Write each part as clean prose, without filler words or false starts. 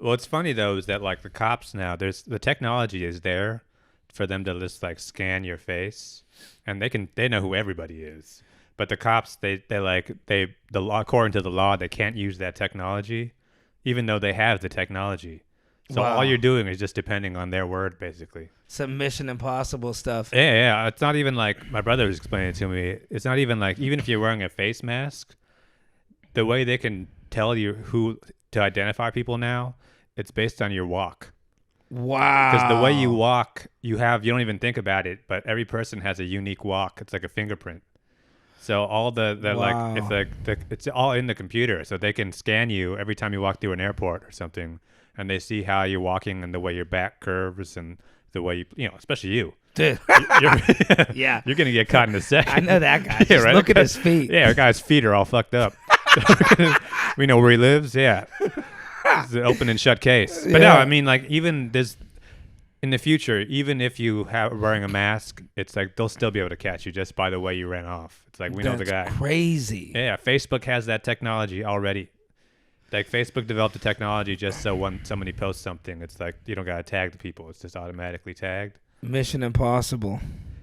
What's funny though is that like the cops now, there's the technology is there for them to just like scan your face, and they know who everybody is. But the cops, the law, according to the law, they can't use that technology, even though they have the technology. So all Wow. you're doing is just depending on their word, basically. Some Mission Impossible stuff. Yeah, yeah. It's not even like my brother was explaining it to me. It's not even like even if you're wearing a face mask, the way they can tell you who to identify people now, it's based on your walk. Because the way you Wow. walk, you don't even think about it, but every person has a unique walk. It's like a fingerprint. So all the like if Wow. the it's all in the computer, so they can scan you every time you walk through an airport or something, and they see how you're walking and the way your back curves and the way especially you. Dude. You're Yeah. you're gonna get caught in a I second. know that guy. Yeah, Just right. look at his feet. Yeah, our guy's feet are all fucked up. We know where he lives. Yeah, it's an open and shut case. But no, Yeah. I mean, like even there's in the future, even if you have wearing a mask, it's like they'll still be able to catch you just by the way you ran off. It's like we know the That's guy. crazy. Yeah, Facebook has that technology already. Like Facebook developed the technology just so when somebody posts something, it's like you don't gotta tag the people; it's just automatically tagged. Mission Impossible.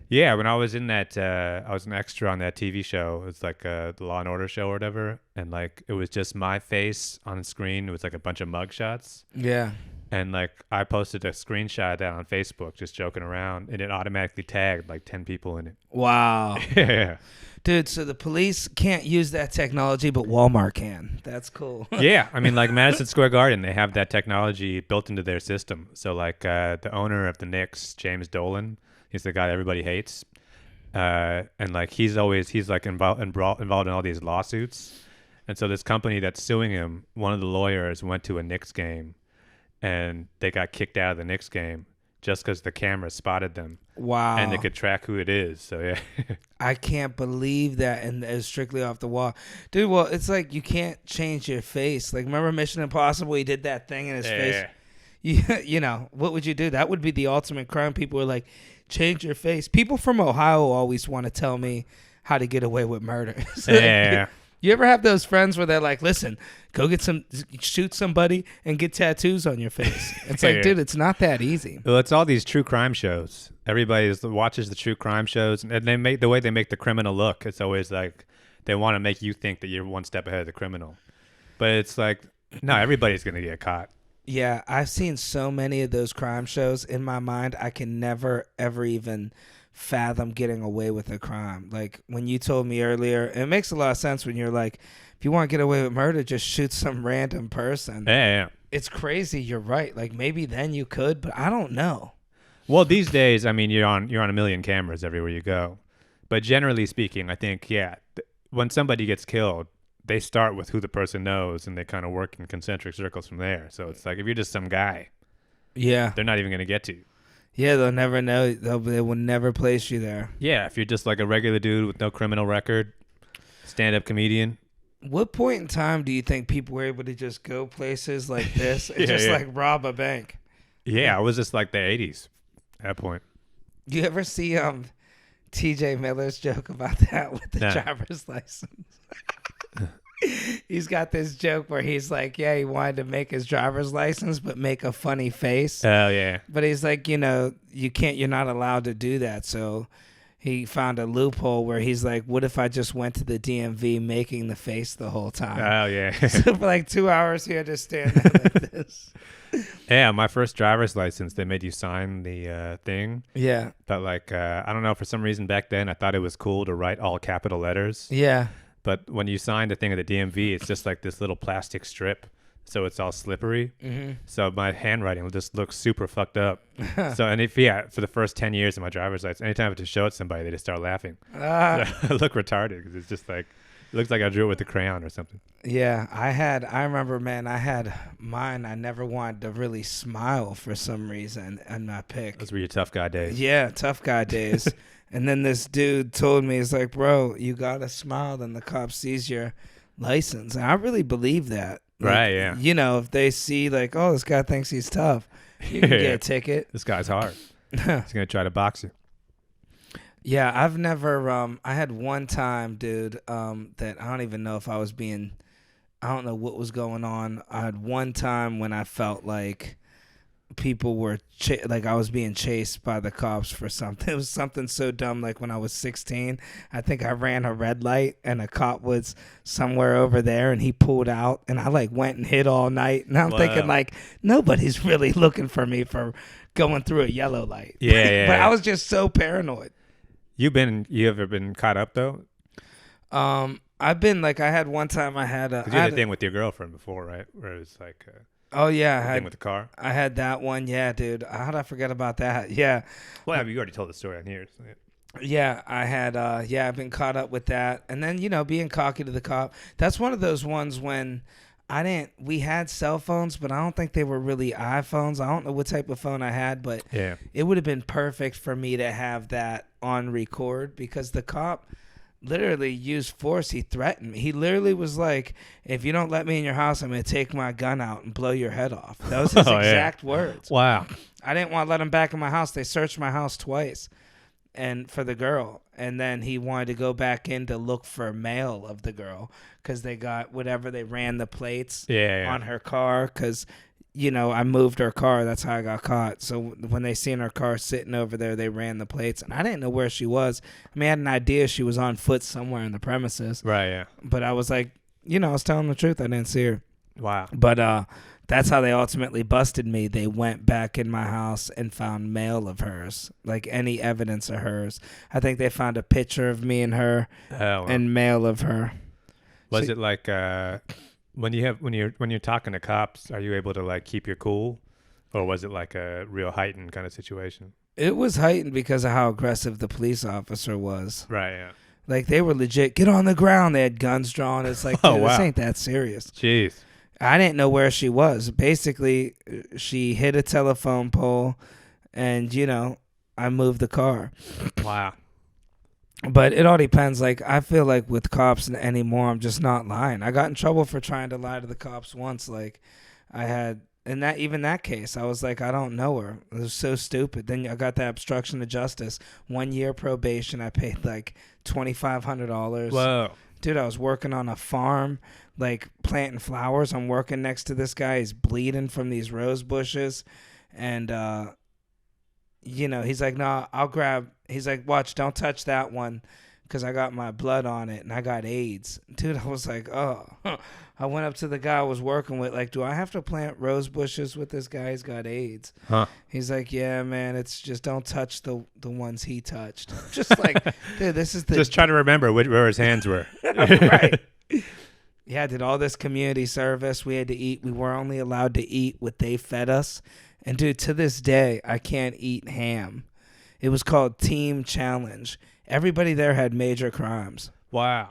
Yeah, when I was in that, I was an extra on that TV show. It's like the Law and Order show or whatever, and like it was just my face on the screen. It was like a bunch of mugshots, Yeah. and like I posted a screenshot of that on Facebook, just joking around, and it automatically tagged like 10 people in it. Wow. Yeah, Dude, so the police can't use that technology, but Walmart can. That's cool. yeah. I mean, like Madison Square Garden, they have that technology built into their system. So like the owner of the Knicks, James Dolan, he's the guy everybody hates. And like he's like involved in all these lawsuits, and so this company that's suing him, one of the lawyers went to a Knicks game, and they got kicked out of the Knicks game just because the camera spotted them Wow. and they could track who it is. So yeah, I can't believe that, and it's strictly off the wall, dude. Well, it's like you can't change your face. Like, remember Mission Impossible? He did that thing in his face. yeah, You know, what would you do? That would be the ultimate crime. People were like, change your face. People from Ohio always want to tell me how to get away with murder. So, yeah. you ever have those friends where they're like, listen, go shoot somebody and get tattoos on your face? It's like, Yeah. dude, it's not that easy. Well, it's all these true crime shows. Watches the true crime shows, and they make the way they make the criminal look. It's always like they want to make you think that you're one step ahead of the criminal, but it's like no, everybody's gonna get caught. Yeah, I've seen so many of those crime shows. In my mind, I can never, ever even fathom getting away with a crime. Like when you told me earlier, it makes a lot of sense when you're like, if you want to get away with murder, just shoot some random person. Yeah. It's crazy. You're right. Like maybe then you could, but I don't know. Well, these days, I mean, you're on a million cameras everywhere you go, but generally speaking, I think when somebody gets killed, they start with who the person knows, and they kind of work in concentric circles from there. So it's like if you're just some guy, Yeah. they're not even gonna get to you. Yeah, they'll never know. They will never place you there. Yeah, if you're just like a regular dude with no criminal record, stand-up comedian. What point in time do you think people were able to just go places like this and Yeah, just yeah. like rob a bank? Yeah, it was just like the 80s at that point. Do you ever see TJ Miller's joke about that with the Nah. driver's license? He's got this joke where he's like, yeah, he wanted to make his driver's license but make a funny face. Oh, yeah. But he's like, you're not allowed to do that. So he found a loophole where he's like, what if I just went to the DMV making the face the whole time? Oh, yeah. So for like 2 hours, he had to stand there like this. Yeah, my first driver's license, they made you sign the thing. Yeah. But like, I don't know, for some reason back then, I thought it was cool to write all capital letters. Yeah. But when you sign the thing at the DMV, it's just like this little plastic strip. So it's all slippery. Mm-hmm. So my handwriting just looks super fucked up. So, and for the first 10 years of my driver's license, anytime I have to show it to somebody, they just start laughing. So I look retarded because it's just like, it looks like I drew it with a crayon or something. Yeah, I remember, man, I had mine. I never wanted to really smile for some reason on my pick. Those were your tough guy days. Yeah, tough guy days. And then this dude told me, he's like, bro, you got to smile, then the cop sees your license. And I really believe that. Like, Right, yeah. You know, if they see like, oh, this guy thinks he's tough, you can get a ticket. This guy's hard. He's going to try to box you. Yeah, I've never, I had one time, dude, that I don't even know if I I don't know what was going on. I had one time when I felt like people were like I was being chased by the cops for something. It was something so dumb. Like when I was 16, I think I ran a red light and a cop was somewhere over there and he pulled out and I like went and hid all night. And I'm thinking like nobody's really looking for me for going through a yellow light. Yeah, but I was just so paranoid. You ever been caught up though? I've been like I had one time I had a. 'Cause you had a thing with your girlfriend before, right? Where it was like. Oh yeah, thing with the car. I had that one. Yeah, dude. How did I forget about that? Yeah. Well, you already told the story on here. So yeah, I had. I've been caught up with that, and then being cocky to the cop. That's one of those ones when I didn't. We had cell phones, but I don't think they were really iPhones. I don't know what type of phone I had, but yeah, it would have been perfect for me to have that on record because the cop literally used force. He threatened me. He literally was like, if you don't let me in your house, I'm going to take my gun out and blow your head off. That was his exact words. Wow. I didn't want to let him back in my house. They searched my house twice and for the girl. And then he wanted to go back in to look for mail of the girl because they got whatever. They ran the plates on her car because I moved her car. That's how I got caught. So when they seen her car sitting over there, they ran the plates. And I didn't know where she was. I mean, I had an idea she was on foot somewhere in the premises. Right, yeah. But I was like, I was telling the truth. I didn't see her. Wow. But that's how they ultimately busted me. They went back in my house and found mail of hers, like any evidence of hers. I think they found a picture of me and her and mail of her. Was it like... When you're talking to cops, are you able to like keep your cool, or was it like a real heightened kind of situation? It was heightened because of how aggressive the police officer was. Right. Yeah. Like they were legit. Get on the ground. They had guns drawn. It's like, dude, this ain't that serious. Jeez. I didn't know where she was. Basically, she hit a telephone pole, and I moved the car. Wow. But it all depends. Like, I feel like with cops anymore, I'm just not lying. I got in trouble for trying to lie to the cops once. Like, I had, in that case, I was like, I don't know her. It was so stupid. Then I got that obstruction of justice. 1 year probation. I paid like $2,500. Whoa. Dude, I was working on a farm, like planting flowers. I'm working next to this guy. He's bleeding from these rose bushes. And, he's like, no, I'll grab. He's like, watch, don't touch that one because I got my blood on it and I got AIDS. Dude, I was like, oh. I went up to the guy I was working with, like, do I have to plant rose bushes with this guy? He's got AIDS. Huh. He's like, yeah, man, it's just don't touch the ones he touched. Just like, dude, this is the... Just trying to remember where his hands were. Right. Yeah, I did all this community service. We had to eat. We were only allowed to eat what they fed us. And, dude, to this day, I can't eat ham. It was called Team Challenge. Everybody there had major crimes. Wow.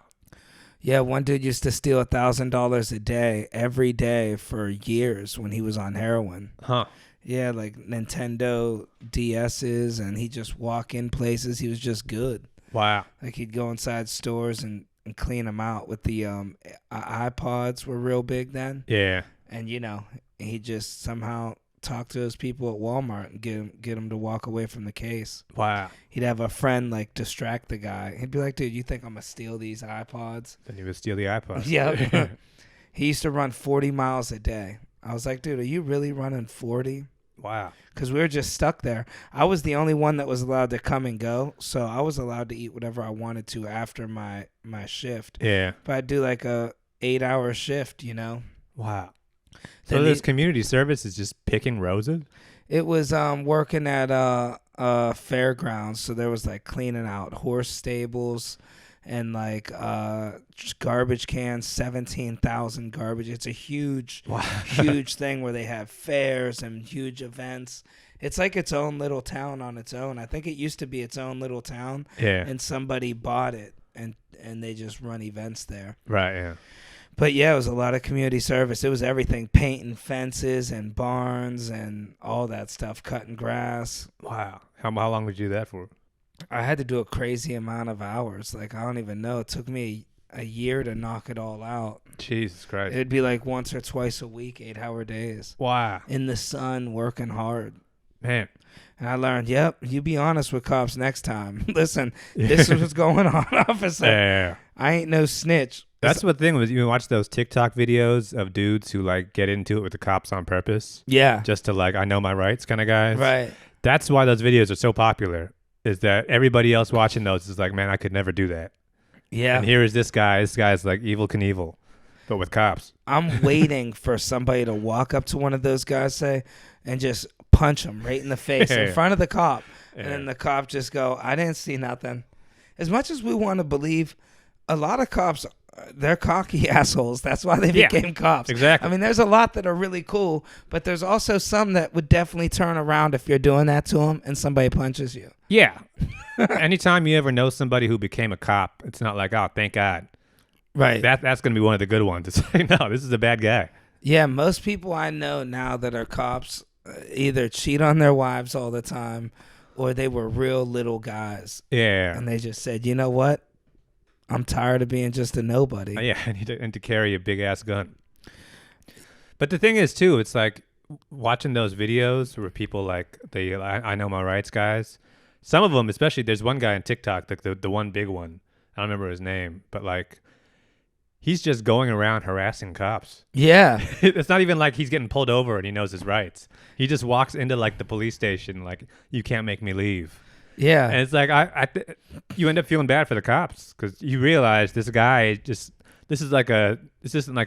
Yeah, one dude used to steal $1,000 a day, every day for years when he was on heroin. Huh. Yeah, like Nintendo DS's, and he'd just walk in places. He was just good. Wow. Like he'd go inside stores and clean them out with the iPods were real big then. Yeah. And, he just somehow talk to those people at Walmart and get him to walk away from the case. Wow. He'd have a friend like distract the guy. He'd be like, dude, you think I'm gonna steal these iPods? Then he would steal the iPods. Yeah. He used to run 40 miles a day. I was like, dude, are you really running 40? Wow. Because we were just stuck there. I was the only one that was allowed to come and go, so I was allowed to eat whatever I wanted to after my shift. Yeah. But I'd do like a 8-hour shift, Wow. So this community service is just picking roses? It was working at fairgrounds, so there was like cleaning out horse stables and like just garbage cans, 17,000 garbage. It's a huge thing where they have fairs and huge events. It's like its own little town on its own. I think it used to be its own little town. Yeah. And somebody bought it and they just run events there. Right, yeah. But yeah, it was a lot of community service. It was everything, painting fences and barns and all that stuff, cutting grass. Wow. How long would you do that for? I had to do a crazy amount of hours. Like, I don't even know. It took me a year to knock it all out. Jesus Christ. It'd be like once or twice a week, 8-hour days. Wow. In the sun, working hard. Man. And I learned, you be honest with cops next time. Listen, this is what's going on, officer. Yeah. I ain't no snitch. That's what the thing was. You watch those TikTok videos of dudes who like get into it with the cops on purpose. Yeah. Just to like, I know my rights kind of guys. Right. That's why those videos are so popular. Is that everybody else watching those is like, man, I could never do that. Yeah. And here is this guy. This guy's like Evil Knievel, but with cops. I'm waiting for somebody to walk up to one of those guys, and just punch him right in the face in front of the cop. Yeah. And then the cop just go, I didn't see nothing. As much as we want to believe, a lot of cops, they're cocky assholes. That's why they became cops. Exactly. I mean, there's a lot that are really cool, but there's also some that would definitely turn around if you're doing that to them and somebody punches you. Yeah. Anytime you ever know somebody who became a cop, it's not like, oh, thank God. Right. That's going to be one of the good ones. It's like, no, this is a bad guy. Yeah, most people I know now that are cops either cheat on their wives all the time or they were real little guys. Yeah. And they just said, you know what? I'm tired of being just a nobody. Yeah, and to carry a big-ass gun. But the thing is, too, it's like watching those videos where people like, I know my rights guys. Some of them, especially, there's one guy on TikTok, the one big one. I don't remember his name, but like, he's just going around harassing cops. Yeah. It's not even like he's getting pulled over and he knows his rights. He just walks into like the police station like, you can't make me leave. Yeah. And it's like you end up feeling bad for the cops because you realize this guy this isn't like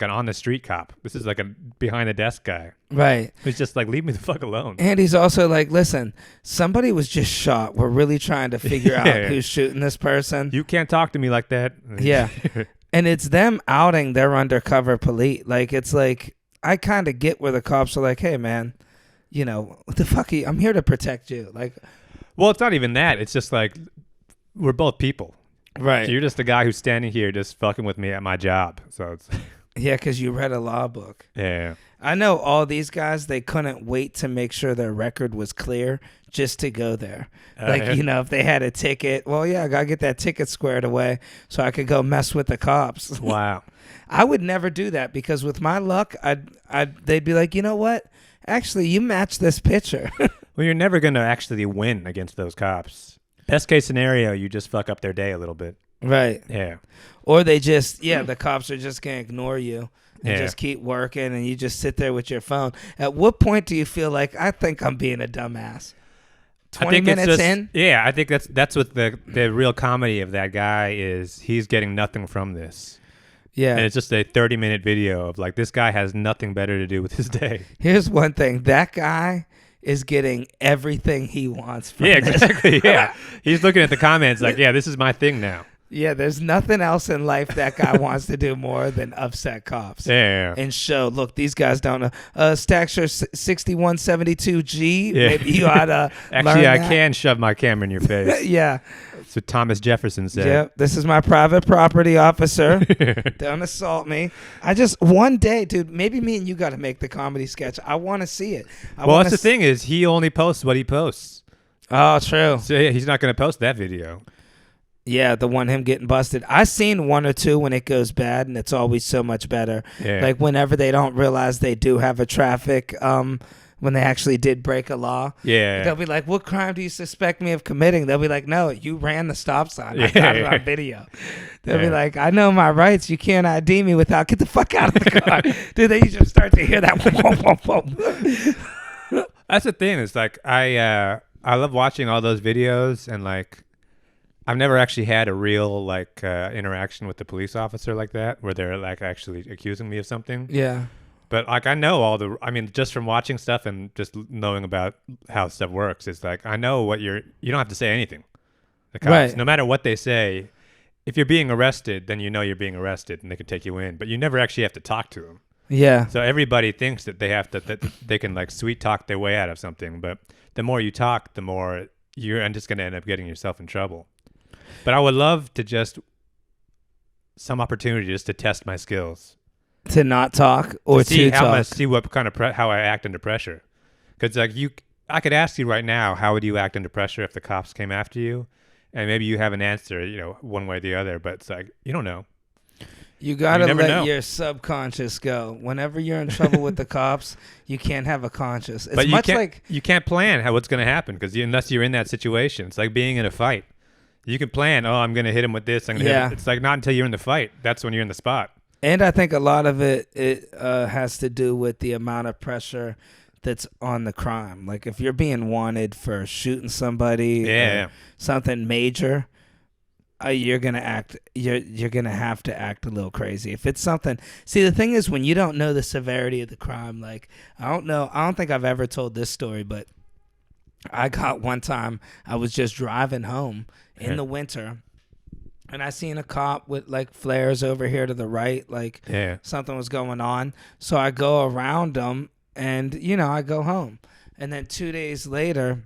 an on the street cop. This is like a behind the desk guy. Right. He's just like, leave me the fuck alone. And he's also like, listen, somebody was just shot. We're really trying to figure out who's shooting this person. You can't talk to me like that. Yeah. And it's them outing their undercover police. Like, it's like, I kind of get where the cops are like, hey, man, you know, what the fuck are you? I'm here to protect you. Like, well, it's not even that. It's just like, we're both people. right. So you're just a guy who's standing here just fucking with me at my job. So it's Yeah, because you read a law book. yeah. I know all these guys, they couldn't wait to make sure their record was clear just to go there. Yeah. You know, if they had a ticket, well, yeah, I got to get that ticket squared away so I could go mess with the cops. Wow. I would never do that because with my luck, they'd be like, you know what? Actually, you match this picture. Well, you're never going to actually win against those cops. Best case scenario, you just fuck up their day a little bit. Right. Yeah. Or they just, the cops are just going to ignore you and Yeah. just keep working and you just sit there with your phone. At what point do you feel like, I think I'm being a dumbass? 20 minutes in? Yeah, I think that's what the real comedy of that guy is. He's getting nothing from this. Yeah. And it's just a 30-minute video of like, this guy has nothing better to do with his day. Here's one thing. That guy is getting everything he wants from Yeah, this. exactly. Yeah. He's looking at the comments like, yeah, this is my thing now. Yeah, there's nothing else in life that guy wants to do more than upset cops. Yeah. And show, look, these guys don't know. Stacksure 6172G. Yeah. Maybe you ought to Actually, I can shove my camera in your face. Yeah. That's what Thomas Jefferson said. Yep. This is my private property officer. Don't assault me. One day, dude, maybe me and you got to make the comedy sketch. I want to see it. Well, that's the thing is he only posts what he posts. Oh, true. So yeah, he's not going to post that video. Yeah, the one him getting busted. I've seen one or two when it goes bad, and it's always so much better. Yeah. Like whenever they don't realize they do have a traffic, when they actually did break a law. Yeah. They'll be like, what crime do you suspect me of committing? They'll be like, no, you ran the stop sign. I Yeah. got it on video. They'll be Yeah. like, I know my rights. You can't ID me without, get the fuck out of the car. Dude, they just start to hear that. Whoa, whoa. That's the thing. It's like I love watching all those videos and like I've never actually had a real like interaction with the police officer like that where they're like actually accusing me of something. Yeah. But like I know just from watching stuff and just knowing about how stuff works, it's like I know what you don't have to say anything. The cops, Right. no matter what they say, if you're being arrested, then you know you're being arrested and they can take you in, but you never actually have to talk to them. Yeah. So everybody thinks that that they can like sweet talk their way out of something, but the more you talk, the more you're just going to end up getting yourself in trouble. But I would love to some opportunity just to test my skills. To not talk or see to how talk. much, see what kind of how I act under pressure. Because like I could ask you right now, how would you act under pressure if the cops came after you? And maybe you have an answer, one way or the other. But it's like you don't know. You gotta never let know. your subconscious go. Whenever you're in trouble with the cops, you can't have a conscious. It's But much like you can't plan what's going to happen because unless you're in that situation, it's like being in a fight. You can plan. Oh, I'm gonna hit him with this. I'm gonna hit Yeah. him. It's like not until you're in the fight. That's when you're in the spot. And I think a lot of it has to do with the amount of pressure that's on the crime. Like if you're being wanted for shooting somebody, Yeah. or something major, you're gonna act. You're gonna have to act a little crazy. If it's something, see, the thing is when you don't know the severity of the crime. Like I don't know. I don't think I've ever told this story, but I got one time. I was just driving home in the winter. And I seen a cop with like flares over here to the right, like something was going on. So I go around them and, I go home. And then 2 days later,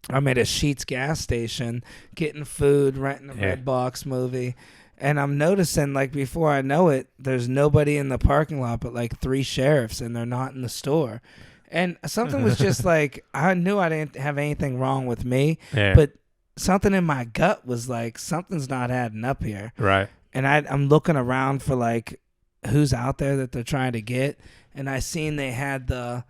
I'm at a Sheetz gas station getting food, renting a Red Box movie. And I'm noticing, like, before I know it, there's nobody in the parking lot but like 3 sheriffs, and they're not in the store. And something was just like, I knew I didn't have anything wrong with me, but something in my gut was like, something's not adding up here. Right. And I'm looking around for like who's out there that they're trying to get. And I seen they had the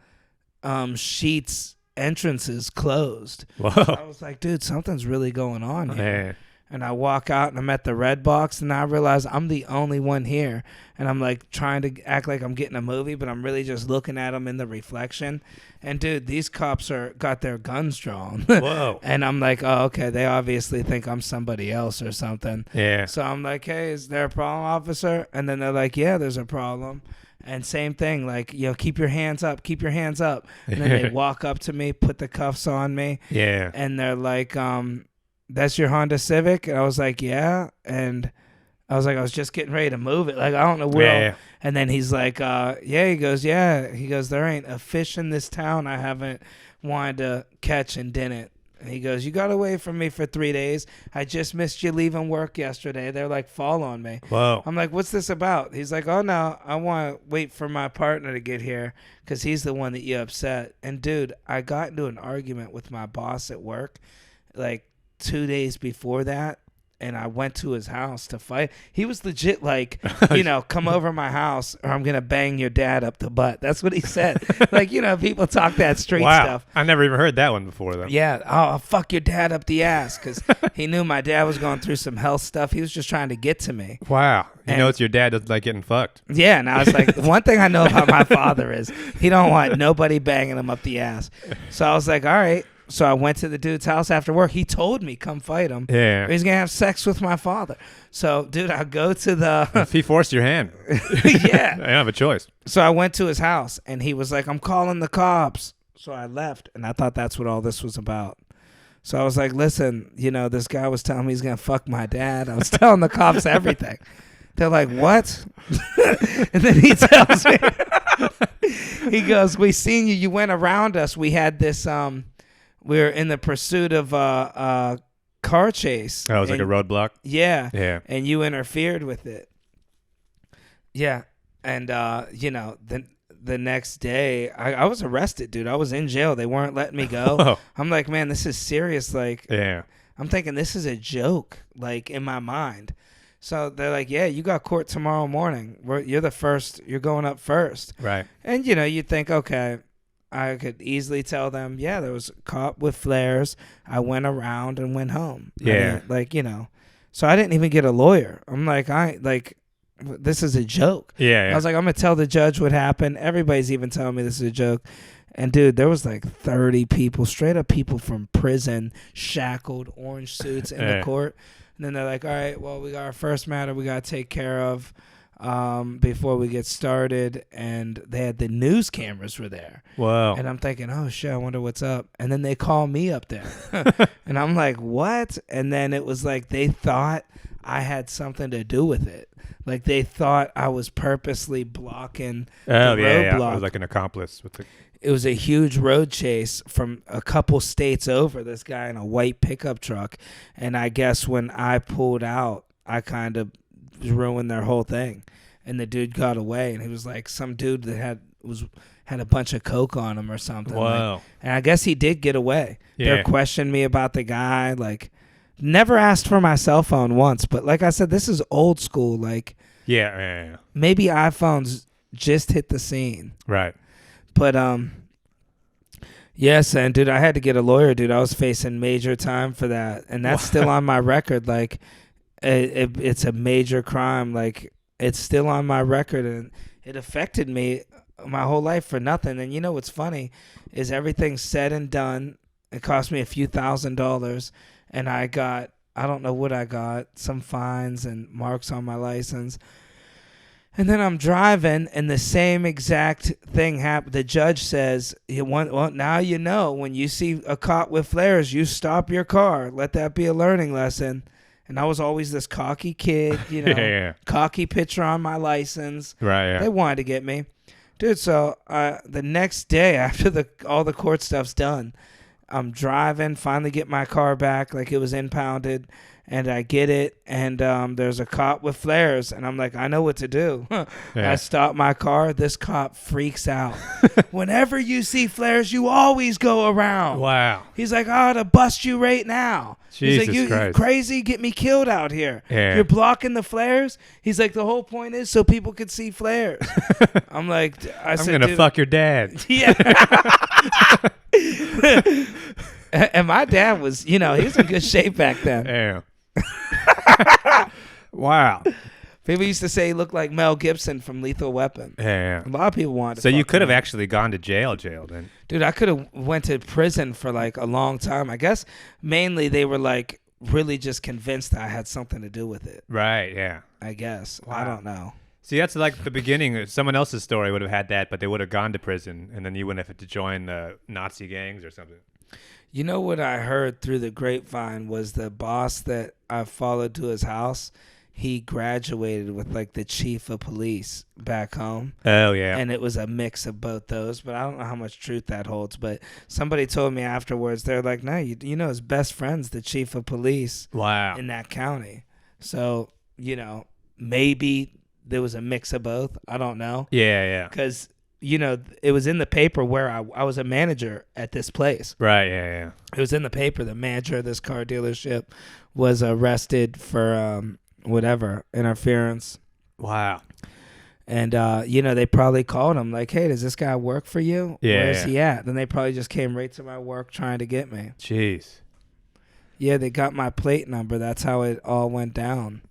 Sheetz entrances closed. Whoa. So I was like, dude, something's really going on here. And I walk out and I'm at the Red Box and I realize I'm the only one here. And I'm like trying to act like I'm getting a movie, but I'm really just looking at them in the reflection. And dude, these cops got their guns drawn. Whoa. And I'm like, oh, okay, they obviously think I'm somebody else or something. Yeah. So I'm like, hey, is there a problem, officer? And then they're like, yeah, there's a problem. And same thing, like, keep your hands up, keep your hands up. And then they walk up to me, put the cuffs on me. Yeah. And they're like, that's your Honda Civic? And I was like, yeah. And I was like, I was just getting ready to move it. Like, I don't know where. Yeah. And then he's like, he goes, yeah. He goes, there ain't a fish in this town I haven't wanted to catch and didn't. And he goes, you got away from me for 3 days. I just missed you leaving work yesterday. They're like, fall on me. Whoa. I'm like, what's this about? He's like, oh, no, I want to wait for my partner to get here because he's the one that you upset. And, dude, I got into an argument with my boss at work like 2 days before that, and I went to his house to fight. He was legit like, come over my house or I'm going to bang your dad up the butt. That's what he said. Like, people talk that street stuff. I never even heard that one before, though. Yeah, I'll fuck your dad up the ass because he knew my dad was going through some health stuff. He was just trying to get to me. Wow. It's your dad doesn't like getting fucked. Yeah, and I was like, one thing I know about my father is he don't want nobody banging him up the ass. So I was like, all right. So I went to the dude's house after work. He told me, come fight him. Yeah. Or he's going to have sex with my father. So, dude, I go to the... If he forced your hand. Yeah. I don't have a choice. So I went to his house, and he was like, I'm calling the cops. So I left, and I thought that's what all this was about. So I was like, listen, this guy was telling me he's going to fuck my dad. I was telling the cops everything. They're like, what? And then he tells me... He goes, we seen you. You went around us. We had this... We were in the pursuit of a car chase. Oh, it was like a roadblock? Yeah. Yeah. And you interfered with it. Yeah. And, the next day, I was arrested, dude. I was in jail. They weren't letting me go. Oh. I'm like, man, this is serious. Like, yeah. I'm thinking this is a joke, like, in my mind. So they're like, yeah, you got court tomorrow morning. You're the first. You're going up first. Right. And, you'd think, okay. I could easily tell them, yeah, there was a cop with flares. I went around and went home. Yeah. So I didn't even get a lawyer. I'm like, this is a joke. Yeah. I was like, I'm going to tell the judge what happened. Everybody's even telling me this is a joke. And, dude, there was like 30 people, straight up people from prison, shackled, orange suits in the court. And then they're like, all right, well, we got our first matter we got to take care of. Before we get started, and they had the news cameras were there. Wow. And I'm thinking, oh shit, I wonder what's up. And then they call me up there. And I'm like, what? And then it was like they thought I had something to do with it. Like they thought I was purposely blocking the roadblock. Yeah. I was like an accomplice with the... It was a huge road chase from a couple states over, this guy in a white pickup truck. And I guess when I pulled out, I kind of ruined their whole thing. And the dude got away, and he was like some dude that had a bunch of coke on him or something. Wow. Like, and I guess he did get away. Yeah. They questioned me about the guy. Like, never asked for my cell phone once. But like I said, this is old school. Like, yeah. Maybe iPhones just hit the scene. Right. But Yes, and dude, I had to get a lawyer, dude. I was facing major time for that, and that's still on my record. Like, it's a major crime. Like, it's still on my record, and it affected me my whole life for nothing. And you know what's funny is everything's said and done. It cost me a few $1,000s, and I don't know what I got, some fines and marks on my license. And then I'm driving, and the same exact thing happened. The judge says, well, now you know, when you see a cop with flares, you stop your car. Let that be a learning lesson. And I was always this cocky kid, cocky picture on my license. Right, yeah. They wanted to get me. Dude, so the next day after all the court stuff's done, I'm driving, finally get my car back, like it was impounded, and I get it, and there's a cop with flares, and I'm like, I know what to do. Yeah. I stop my car. This cop freaks out. Whenever you see flares, you always go around. Wow. He's like, I ought to bust you right now. Jesus He's like, Christ. you crazy? Get me killed out here. Yeah. You're blocking the flares? He's like, the whole point is so people could see flares. I'm like, I'm going to fuck your dad. Yeah. And my dad was, he was in good shape back then. Yeah. Wow. People used to say he looked like Mel Gibson from Lethal Weapon. Yeah. A lot of people wanted to So you fuck could have him. actually gone to jail then. Dude, I could have went to prison for like a long time. I guess mainly they were like really just convinced that I had something to do with it. Right, yeah. I guess. Wow. I don't know. See, that's like the beginning. Someone else's story would have had that, but they would have gone to prison, and then you wouldn't have had to join the Nazi gangs or something. You know what I heard through the grapevine was the boss that I followed to his house. He graduated with like the chief of police back home. Oh, yeah. And it was a mix of both those, but I don't know how much truth that holds. But somebody told me afterwards, they're like, no, you know his best friend's the chief of police Wow. in that county. So, maybe there was a mix of both. I don't know. Yeah, yeah. Because, it was in the paper where I was a manager at this place. Right, yeah, yeah. It was in the paper. The manager of this car dealership was arrested for interference. Wow. And, they probably called him like, hey, does this guy work for you? Yeah. Where's he at? Then they probably just came right to my work trying to get me. Jeez. Yeah, they got my plate number. That's how it all went down.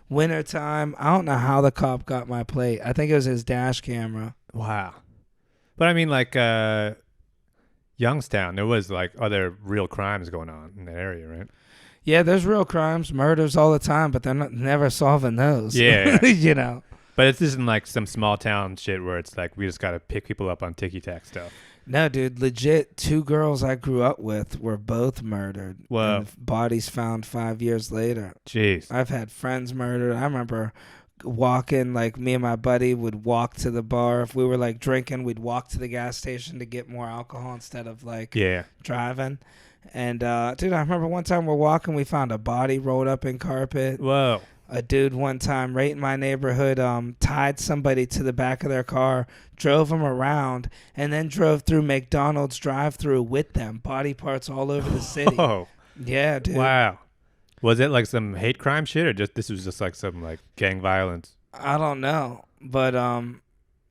Wintertime, I don't know how the cop got my plate. I think it was his dash camera. Wow. But I mean, like, Youngstown, there was like other real crimes going on in that area, right? Yeah, there's real crimes, murders all the time, but they're never solving those. Yeah. But it isn't like some small town shit where it's like we just got to pick people up on ticky-tack stuff. No, dude, legit, 2 girls I grew up with were both murdered. Whoa. And bodies found 5 years later. Jeez. I've had friends murdered. I remember walking, like me and my buddy would walk to the bar. If we were like drinking, we'd walk to the gas station to get more alcohol instead of like driving. And dude, I remember one time we're walking, we found a body rolled up in carpet. Whoa. A dude one time right in my neighborhood tied somebody to the back of their car, drove them around, and then drove through McDonald's drive-through with them, body parts all over the city. Oh. Yeah, dude. Wow. Was it like some hate crime shit, or this was just like some like gang violence? I don't know, but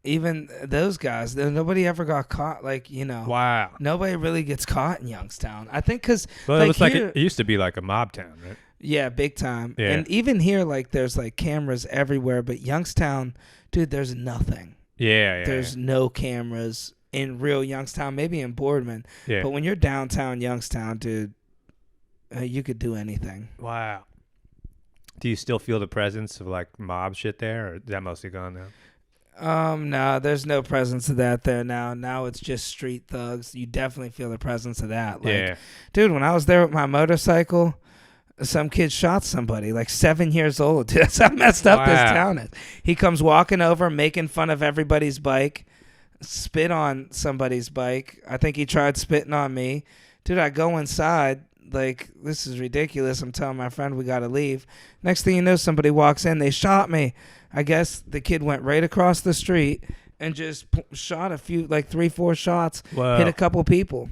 even those guys, nobody ever got caught. Like, Wow. Nobody really gets caught in Youngstown. I think because Well, it was like it used to be like a mob town, right? Yeah, big time. Yeah. And even here, like, there's like cameras everywhere, but Youngstown, dude, there's nothing. Yeah. There's no cameras in real Youngstown, maybe in Boardman. Yeah. But when you're downtown Youngstown, dude, you could do anything. Wow. Do you still feel the presence of like mob shit there, or is that mostly gone now? No, there's no presence of that there now. Now it's just street thugs. You definitely feel the presence of that. Like, dude, when I was there with my motorcycle, some kid shot somebody, like 7 years old. Dude, that's how messed up this town is. He comes walking over, making fun of everybody's bike, spit on somebody's bike. I think he tried spitting on me. Dude, I go inside. Like, this is ridiculous. I'm telling my friend we got to leave. Next thing you know, somebody walks in. They shot me. I guess the kid went right across the street and just shot a few, like 3-4 shots, hit a couple people.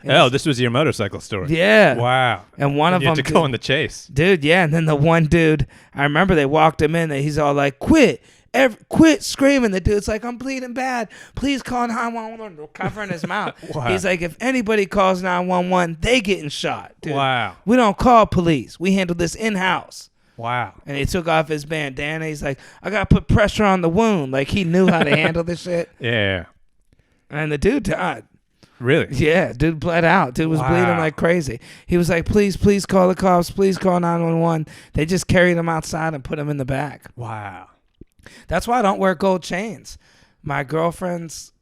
This was your motorcycle story. Yeah. Wow. And one of them to go in the chase. Dude, yeah. And then the one dude, I remember they walked him in and he's all like, quit. quit screaming. The dude's like, I'm bleeding bad. Please call 911. Covering his mouth. Wow. He's like, if anybody calls 911, they getting shot. Dude. Wow. We don't call police. We handle this in-house. Wow. And he took off his bandana. He's like, I got to put pressure on the wound. Like, he knew how to handle this shit. Yeah. And the dude died. Really? Yeah, dude bled out. Dude was bleeding like crazy. He was like, please call the cops. Please call 911. They just carried him outside and put him in the back. Wow. That's why I don't wear gold chains. My girlfriend's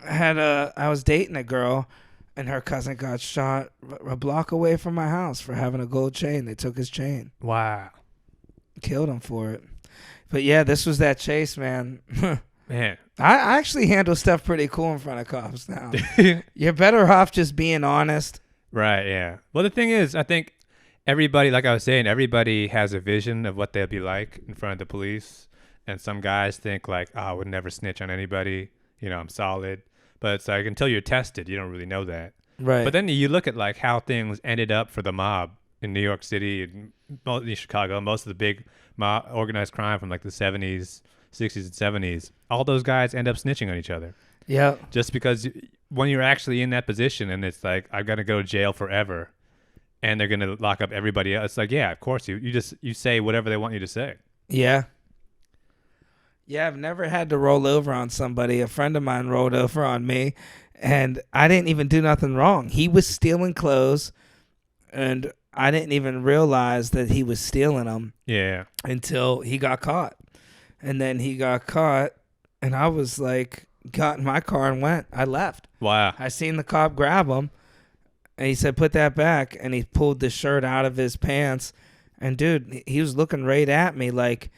I was dating a girl, and her cousin got shot a block away from my house for having a gold chain. They took his chain. Wow. Killed him for it. But yeah, this was that chase, man. Man. I actually handle stuff pretty cool in front of cops now. You're better off just being honest. Right, yeah. Well, the thing is, I think everybody, like I was saying, everybody has a vision of what they'll be like in front of the police. And some guys think like, oh, I would never snitch on anybody. You know, I'm solid. But it's like, until you're tested, you don't really know that. Right. But then you look at like how things ended up for the mob in New York City, in Chicago, most of the big mob, organized crime from like the 70s, 60s, and 70s. All those guys end up snitching on each other. Yeah. Just because when you're actually in that position and it's like, I'm going to go to jail forever and they're going to lock up everybody else. It's like, yeah, of course. You say whatever they want you to say. Yeah. Yeah, I've never had to roll over on somebody. A friend of mine rolled over on me, and I didn't even do nothing wrong. He was stealing clothes, and I didn't even realize that he was stealing them. Yeah. Until he got caught. And then he got caught, and I was like, got in my car and went. I left. Wow. I seen the cop grab him, and he said, put that back, and he pulled the shirt out of his pants, and dude, he was looking right at me like,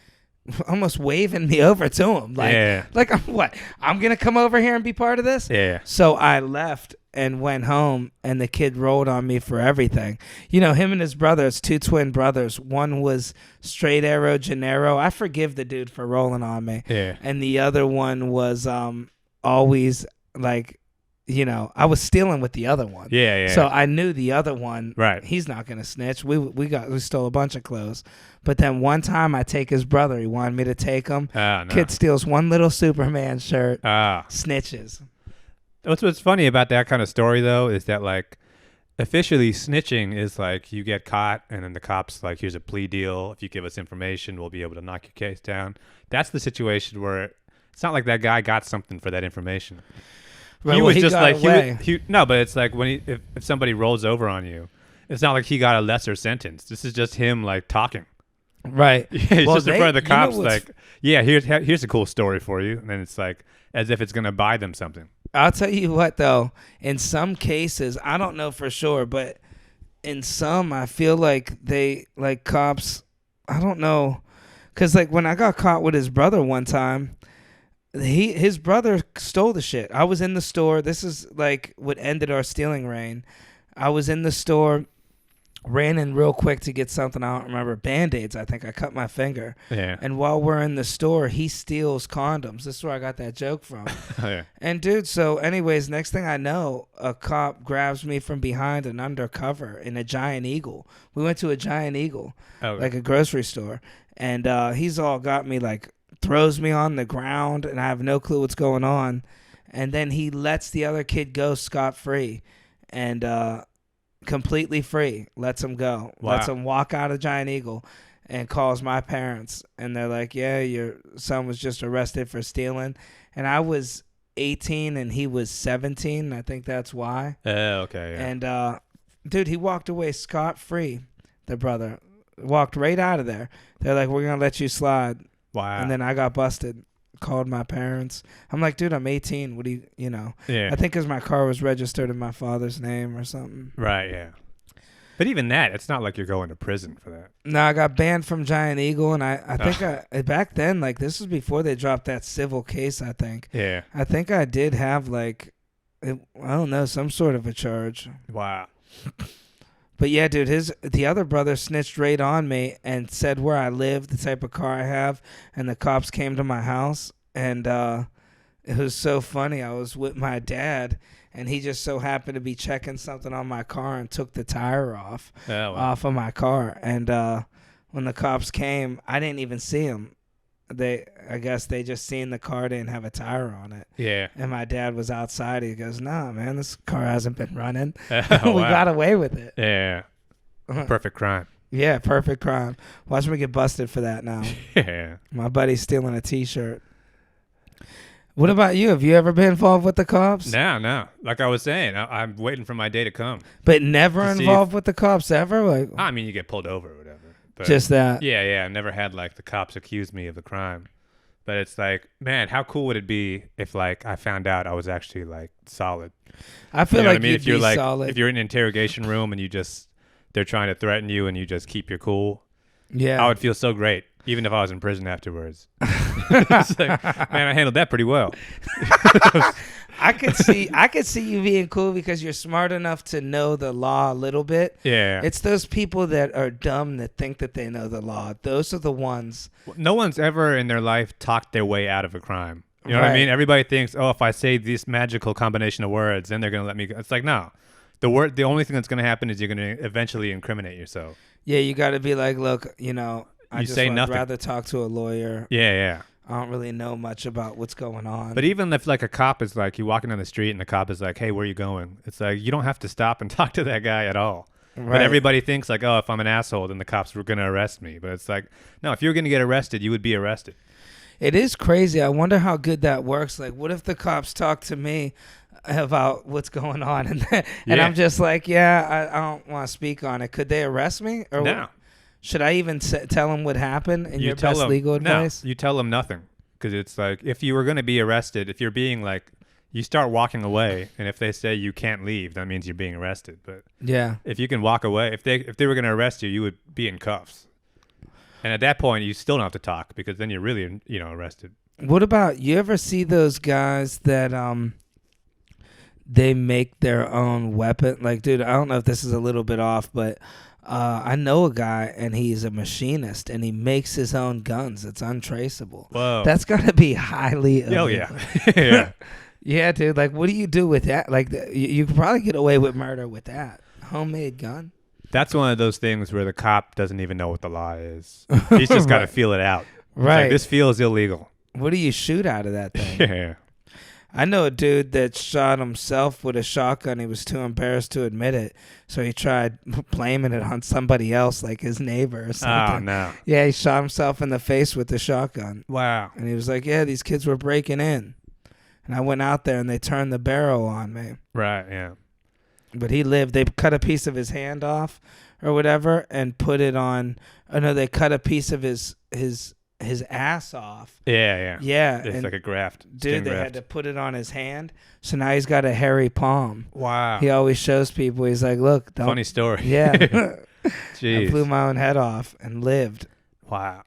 almost waving me over to him. Like, yeah. Like, what? I'm going to come over here and be part of this? Yeah. So I left and went home, and the kid rolled on me for everything. You know, him and his brothers, two twin brothers. One was straight arrow, Gennaro. I forgive the dude for rolling on me. Yeah. And the other one was always like, you know, I was stealing with the other one. Yeah, yeah. So I knew the other one. Right. He's not gonna snitch. We stole a bunch of clothes, but then one time I take his brother. He wanted me to take him. No. Kid steals one little Superman shirt. Ah. Snitches. What's funny about that kind of story though is that like officially snitching is like you get caught and then the cops like, here's a plea deal. If you give us information, we'll be able to knock your case down. That's the situation where it's not like that guy got something for that information. Right, he well, was just like away. But it's like when if somebody rolls over on you, it's not like he got a lesser sentence. This is just him like talking. Right. Yeah, he's just in front of the cops like, yeah, here's a cool story for you, and then it's like as if it's gonna buy them something. I'll tell you what though, in some cases, I don't know for sure, but in some, I feel like they like cops. I don't know, cause like when I got caught with his brother one time. His brother stole the shit. I was in the store. This is like what ended our stealing reign. I was in the store, ran in real quick to get something. I don't remember. Band-Aids, I think. I cut my finger. Yeah. And while we're in the store, he steals condoms. This is where I got that joke from. Oh, yeah. And dude, so anyways, next thing I know, a cop grabs me from behind an undercover in a Giant Eagle. We went to a Giant Eagle, like a grocery store. And he's all got me like, throws me on the ground, and I have no clue what's going on. And then he lets the other kid go scot-free and completely free, lets him go. Wow. Lets him walk out of Giant Eagle and calls my parents. And they're like, yeah, your son was just arrested for stealing. And I was 18 and he was 17. I think that's why. Okay, yeah. And, dude, he walked away scot-free, the brother. Walked right out of there. They're like, we're going to let you slide. Wow. And then I got busted, called my parents. I'm like, dude, I'm 18. What do you know? Yeah. I think because my car was registered in my father's name or something. Right, yeah. But even that, it's not like you're going to prison for that. No, I got banned from Giant Eagle, and I think back then, like, this was before they dropped that civil case, I think. Yeah. I think I did have, like, I don't know, some sort of a charge. Wow. But yeah, dude, the other brother snitched right on me and said where I live, the type of car I have, and the cops came to my house, and it was so funny. I was with my dad, and he just so happened to be checking something on my car and took the tire off of my car. And when the cops came, I didn't even see him. I guess they just seen the car didn't have a tire on it. Yeah. And my dad was outside. He goes, "Nah, man, this car hasn't been running. Oh, We wow. got away with it." Yeah. Perfect crime. Yeah, perfect crime. Watch me get busted for that now. Yeah. My buddy's stealing a T-shirt. What about you? Have you ever been involved with the cops? No. Like I was saying, I'm waiting for my day to come. But never To see involved with the cops ever? Like, I mean, you get pulled over or whatever. But just that. Yeah. I never had like the cops accuse me of a crime. But it's like, man, how cool would it be if like I found out I was actually like solid? I feel You know like what I mean? you'd If you're be like, solid. if you're in an interrogation room and they're trying to threaten you and you just keep your cool, Yeah. I would feel so great, even if I was in prison afterwards. It's like, man, I handled that pretty well. I could see you being cool because you're smart enough to know the law a little bit. Yeah. It's those people that are dumb that think that they know the law. Those are the ones. No one's ever in their life talked their way out of a crime. You know what I Right. mean? Everybody thinks, oh, if I say this magical combination of words, then they're going to let me go. It's like, no. The only thing that's going to happen is you're going to eventually incriminate yourself. Yeah, you got to be like, look, I You just say would nothing. rather talk to a lawyer. Yeah. I don't really know much about what's going on. But even if like a cop is like, you're walking down the street and the cop is like, hey, where are you going? It's like, you don't have to stop and talk to that guy at all. Right. But everybody thinks like, oh, if I'm an asshole, then the cops were going to arrest me. But it's like, no, if you're going to get arrested, you would be arrested. It is crazy. I wonder how good that works. Like, what if the cops talk to me about what's going on, and Yeah. I'm just like, yeah, I don't want to speak on it. Could they arrest me? Or No. should I even tell them what happened in You your tell best them, legal advice? No, you tell them nothing. Because it's like, if you were going to be arrested, if you're being like, you start walking away, and if they say you can't leave, that means you're being arrested. But Yeah. if you can walk away, if they were going to arrest you, you would be in cuffs. And at that point, you still don't have to talk because then you're really, arrested. What about, you ever see those guys that they make their own weapon? Like, dude, I don't know if this is a little bit off, but I know a guy and he's a machinist and he makes his own guns. It's untraceable. Whoa. That's gotta be highly illegal. Oh, yeah. Yeah. Yeah, dude. Like, what do you do with that? Like, you could probably get away with murder with that homemade gun. That's one of those things where the cop doesn't even know what the law is. He's just got to Right. feel it out. It's Right. like, this feels illegal. What do you shoot out of that thing? Yeah. I know a dude that shot himself with a shotgun. He was too embarrassed to admit it, so he tried blaming it on somebody else, like his neighbor or Oh, something. no. Yeah, he shot himself in the face with the shotgun. Wow. And he was like, yeah, these kids were breaking in. And I went out there and they turned the barrel on me. Right, yeah. But he lived. They cut a piece of his hand off or whatever and put it on. Oh, no, they cut a piece of his ass off. Yeah. Yeah. It's and like a graft. dude, skin they graft. had to put it on his hand. So now he's got a hairy palm. Wow. He always shows people. He's like, look. Don't. Funny story. Yeah. I Jeez. blew my own head off and lived. Wow.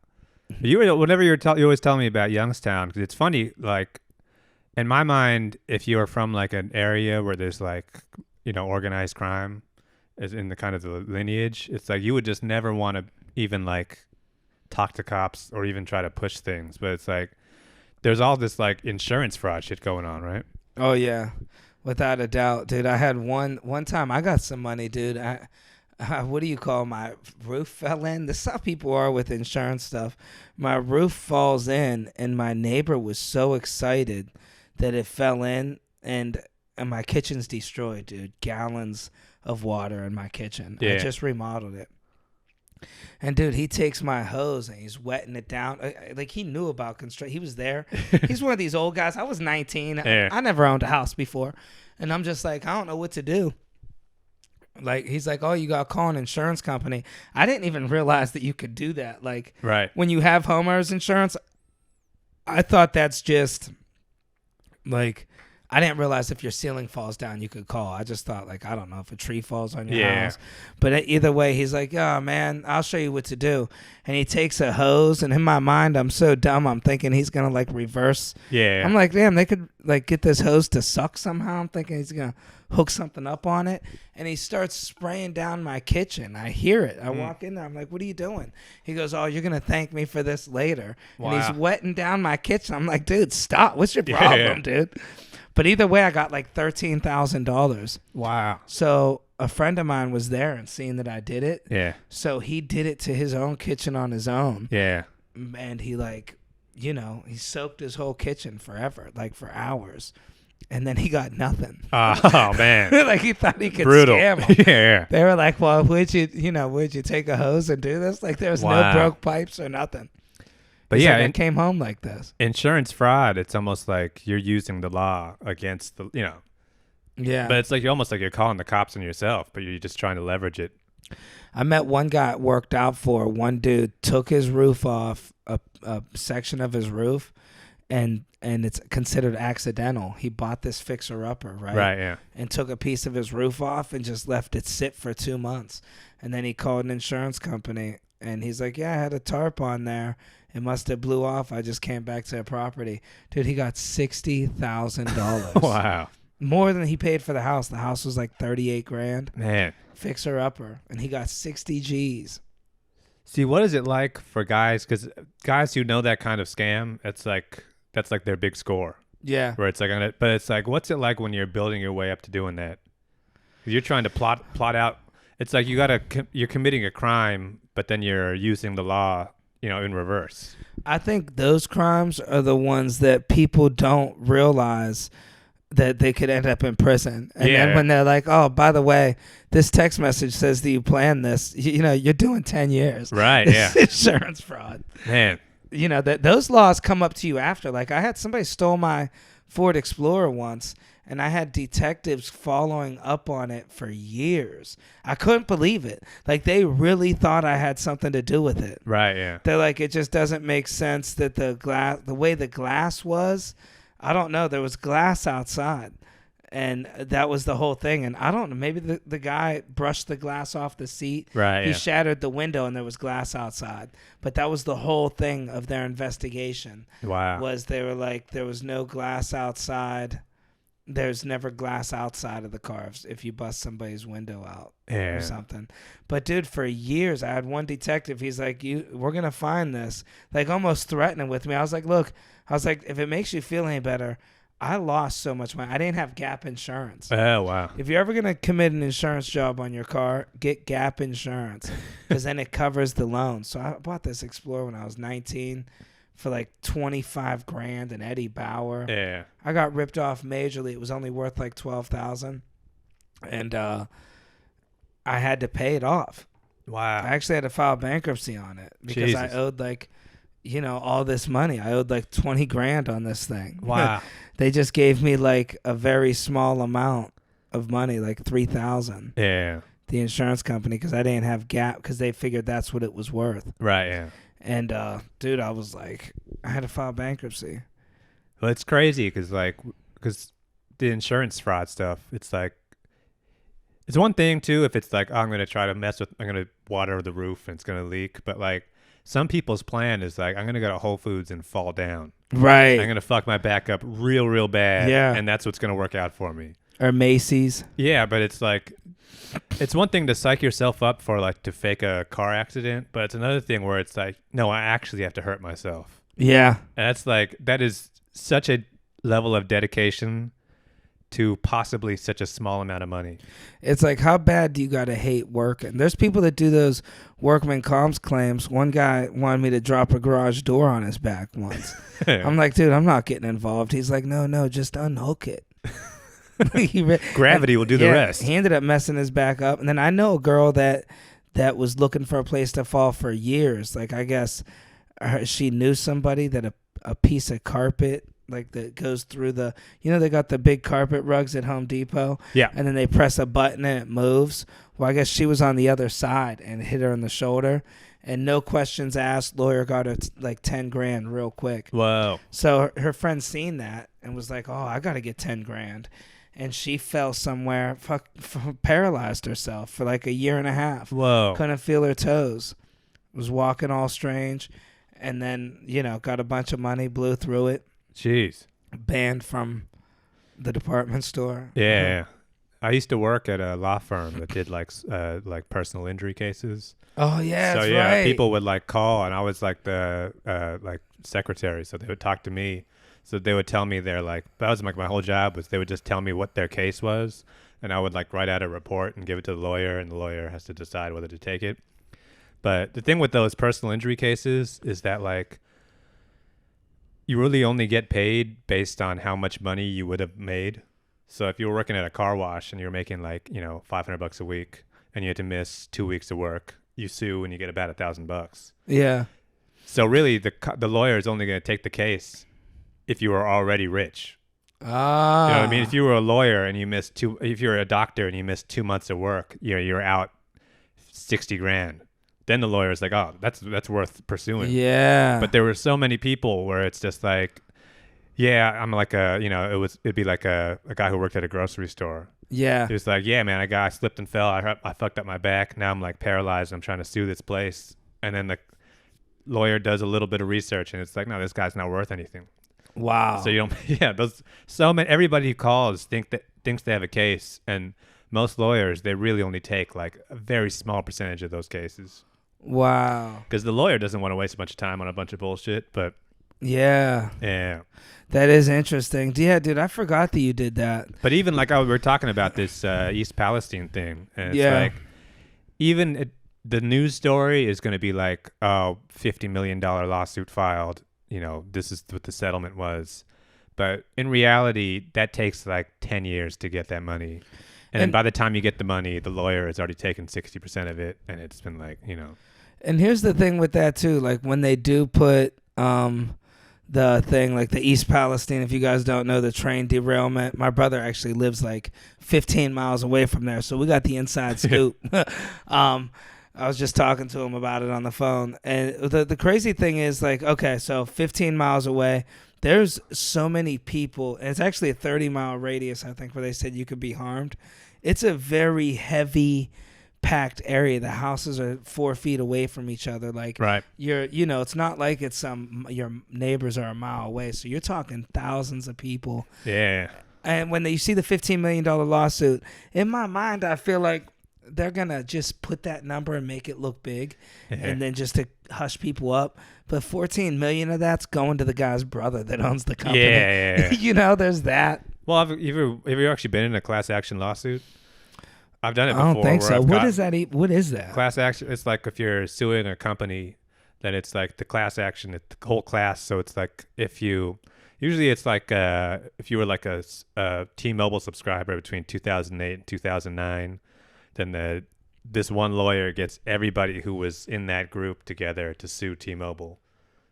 Whenever you always tell me about Youngstown, because it's funny, like, in my mind, if you are from, like, an area where there's, like, organized crime is in the kind of the lineage, it's like you would just never want to even, like, talk to cops or even try to push things. But it's like there's all this, like, insurance fraud shit going on, right? Oh, yeah. Without a doubt, dude. I had one time I got some money, dude. What do you call, my roof fell in? This is how people are with insurance stuff. My roof falls in, and my neighbor was so excited that it fell in, and my kitchen's destroyed, dude. Gallons of water in my kitchen. Yeah. I just remodeled it. And, dude, he takes my hose and he's wetting it down. Like, he knew about construction. He was there. He's one of these old guys. I was 19. Yeah. I never owned a house before. And I'm just like, I don't know what to do. Like, he's like, oh, you got to call an insurance company. I didn't even realize that you could do that. Like, Right. when you have homeowners insurance, I thought that's just, like, I didn't realize if your ceiling falls down, you could call. I just thought, like, I don't know if a tree falls on your Yeah. house. But either way, he's like, oh, man, I'll show you what to do. And he takes a hose. And in my mind, I'm so dumb. I'm thinking he's going to, like, reverse. Yeah. I'm like, damn, they could, like, get this hose to suck somehow. I'm thinking he's going to hook something up on it. And he starts spraying down my kitchen. I hear it. I walk in there. I'm like, what are you doing? He goes, oh, you're going to thank me for this later. Wow. And he's wetting down my kitchen. I'm like, dude, stop. What's your Yeah. problem, dude? But either way, I got like $13,000. Wow. So a friend of mine was there and seen that I did it. Yeah. So he did it to his own kitchen on his own. Yeah. And he, like, he soaked his whole kitchen forever, like for hours. And then he got nothing. Oh man. Like he thought he could Brutal. scam him. Yeah. They were like, well, would you take a hose and do this? Like there was no broke pipes or nothing. But He's yeah, like, I came home like this. Insurance fraud, it's almost like you're using the law against the, Yeah. but it's like you're calling the cops on yourself, but you're just trying to leverage it. I met one guy it worked out for. One dude took his roof off, a section of his roof, and it's considered accidental. He bought this fixer-upper, right? Right, yeah. And took a piece of his roof off and just left it sit for 2 months. And then he called an insurance company, and he's like, yeah, I had a tarp on there. It must have blew off. I just came back to the property. Dude, he got $60,000. Wow. More than he paid for the house. The house was like $38,000. Man. Fixer-upper. And he got 60 G's. See, what is it like for guys? Because guys who know that kind of scam, that's like their big score. Yeah. Where it's like, but it's like, what's it like when you're building your way up to doing that? 'Cause you're trying to plot out. It's like you're committing a crime, but then you're using the law, in reverse. I think those crimes are the ones that people don't realize that they could end up in prison. And then when they're like, oh, by the way, this text message says that you planned this, you're doing 10 years. Right, yeah. Insurance fraud. Man. That those laws come up to you after. Like I had somebody stole my Ford Explorer once, and I had detectives following up on it for years. I couldn't believe it. Like they really thought I had something to do with it. Right, yeah. They're like, it just doesn't make sense that the way the glass was, I don't know. There was glass outside, and that was the whole thing. And I don't know. Maybe the guy brushed the glass off the seat. Right. He Yeah. shattered the window, and there was glass outside. But that was the whole thing of their investigation. Wow. Was they were like, there was no glass outside. There's never glass outside of the car if you bust somebody's window out or something. But dude, for years I had one detective. He's like, we're gonna find this, like almost threatening with me. I was like, look, if it makes you feel any better, I lost so much money. I didn't have Gap insurance. Oh wow. If you're ever gonna commit an insurance job on your car, get Gap insurance, because then it covers the loan. So I bought this Explorer when I was 19. For like $25,000 in Eddie Bauer. Yeah. I got ripped off majorly. It was only worth like $12,000, and I had to pay it off. Wow. I actually had to file bankruptcy on it because I owed like, all this money. I owed like $20,000 on this thing. Wow. They just gave me like a very small amount of money, like $3,000. Yeah. The insurance company, because I didn't have Gap, because they figured that's what it was worth. Right. Yeah. And, dude, I was like, I had to file bankruptcy. Well, it's crazy because the insurance fraud stuff, it's like, it's one thing too if it's like, oh, I'm going to water the roof and it's going to leak. But like some people's plan is like, I'm going to go to Whole Foods and fall down. Right. I'm going to fuck my back up real bad. Yeah. And that's what's going to work out for me. Or Macy's. Yeah, but it's like, it's one thing to psych yourself up for like to fake a car accident, but it's another thing where it's like, no, I actually have to hurt myself. Yeah. And that's like, that is such a level of dedication to possibly such a small amount of money. It's like, how bad do you got to hate working? There's people that do those workman comps claims. One guy wanted me to drop a garage door on his back once. I'm like, dude, I'm not getting involved. He's like, no, just unhook it. Gravity will do the rest. He ended up messing his back up. And then I know a girl that was looking for a place to fall for years. Like, I guess she knew somebody that a piece of carpet, like that goes through the, they got the big carpet rugs at Home Depot. Yeah. And then they press a button and it moves. Well, I guess she was on the other side and hit her in the shoulder. And no questions asked, lawyer got her like $10,000 real quick. Whoa. So her friend seen that and was like, oh, I got to get $10,000. And she fell somewhere, paralyzed herself for like a year and a half. Whoa. Couldn't feel her toes. Was walking all strange. And then, got a bunch of money, blew through it. Jeez. Banned from the department store. Yeah. I used to work at a law firm that did like personal injury cases. Oh, yeah, so that's yeah, right. people would like call, and I was like the like secretary, so they would talk to me. So they would tell me that was like my whole job was they would just tell me what their case was, and I would like write out a report and give it to the lawyer, and the lawyer has to decide whether to take it. But the thing with those personal injury cases is that like you really only get paid based on how much money you would have made. So if you were working at a car wash and you're making like, $500 a week and you had to miss 2 weeks of work, you sue and you get about $1,000. Yeah. So really the lawyer is only going to take the case if you are already rich. Ah. You know what I mean? If you were a lawyer and if you're a doctor and you missed 2 months of work, you're out 60 grand. Then the lawyer's like, oh, that's worth pursuing. Yeah. But there were so many people where it's just like, yeah, I'm like it'd be like a guy who worked at a grocery store. Yeah. He was like, yeah, man, I slipped and fell. I fucked up my back. Now I'm like paralyzed. I'm trying to sue this place. And then the lawyer does a little bit of research and it's like, no, this guy's not worth anything. Wow. So you don't, everybody who calls thinks they have a case. And most lawyers, they really only take like a very small percentage of those cases. Wow. Because the lawyer doesn't want to waste a bunch of time on a bunch of bullshit. But yeah. That is interesting. Yeah, dude, I forgot that you did that. But even like we were talking about this East Palestine thing. And it's like, even the news story is going to be like, oh, $50 million lawsuit filed. This is what the settlement was. But in reality, that takes like 10 years to get that money. And then by the time you get the money, the lawyer has already taken 60% of it. And it's been like, And here's the thing with that too. Like when they do put the thing, like the East Palestine, if you guys don't know, the train derailment, my brother actually lives like 15 miles away from there. So we got the inside scoop. I was just talking to him about it on the phone. And the crazy thing is like, okay, so 15 miles away, there's so many people, and it's actually a 30-mile radius, I think, where they said you could be harmed. It's a very heavy packed area. The houses are 4 feet away from each other. Like, right. It's not like it's your neighbors are a mile away. So you're talking thousands of people. Yeah. And when you see the $15 million lawsuit, in my mind, I feel like they're going to just put that number and make it look big and then just to hush people up. But 14 million of that's going to the guy's brother that owns the company. Yeah. There's that. Well, have you actually been in a class action lawsuit? I've done it before. I don't think so. What is that? What is that? Class action. It's like if you're suing a company, then it's like the class action, the whole class. So it's like usually it's like if you were like a T-Mobile subscriber between 2008 and 2009, then this one lawyer gets everybody who was in that group together to sue T-Mobile.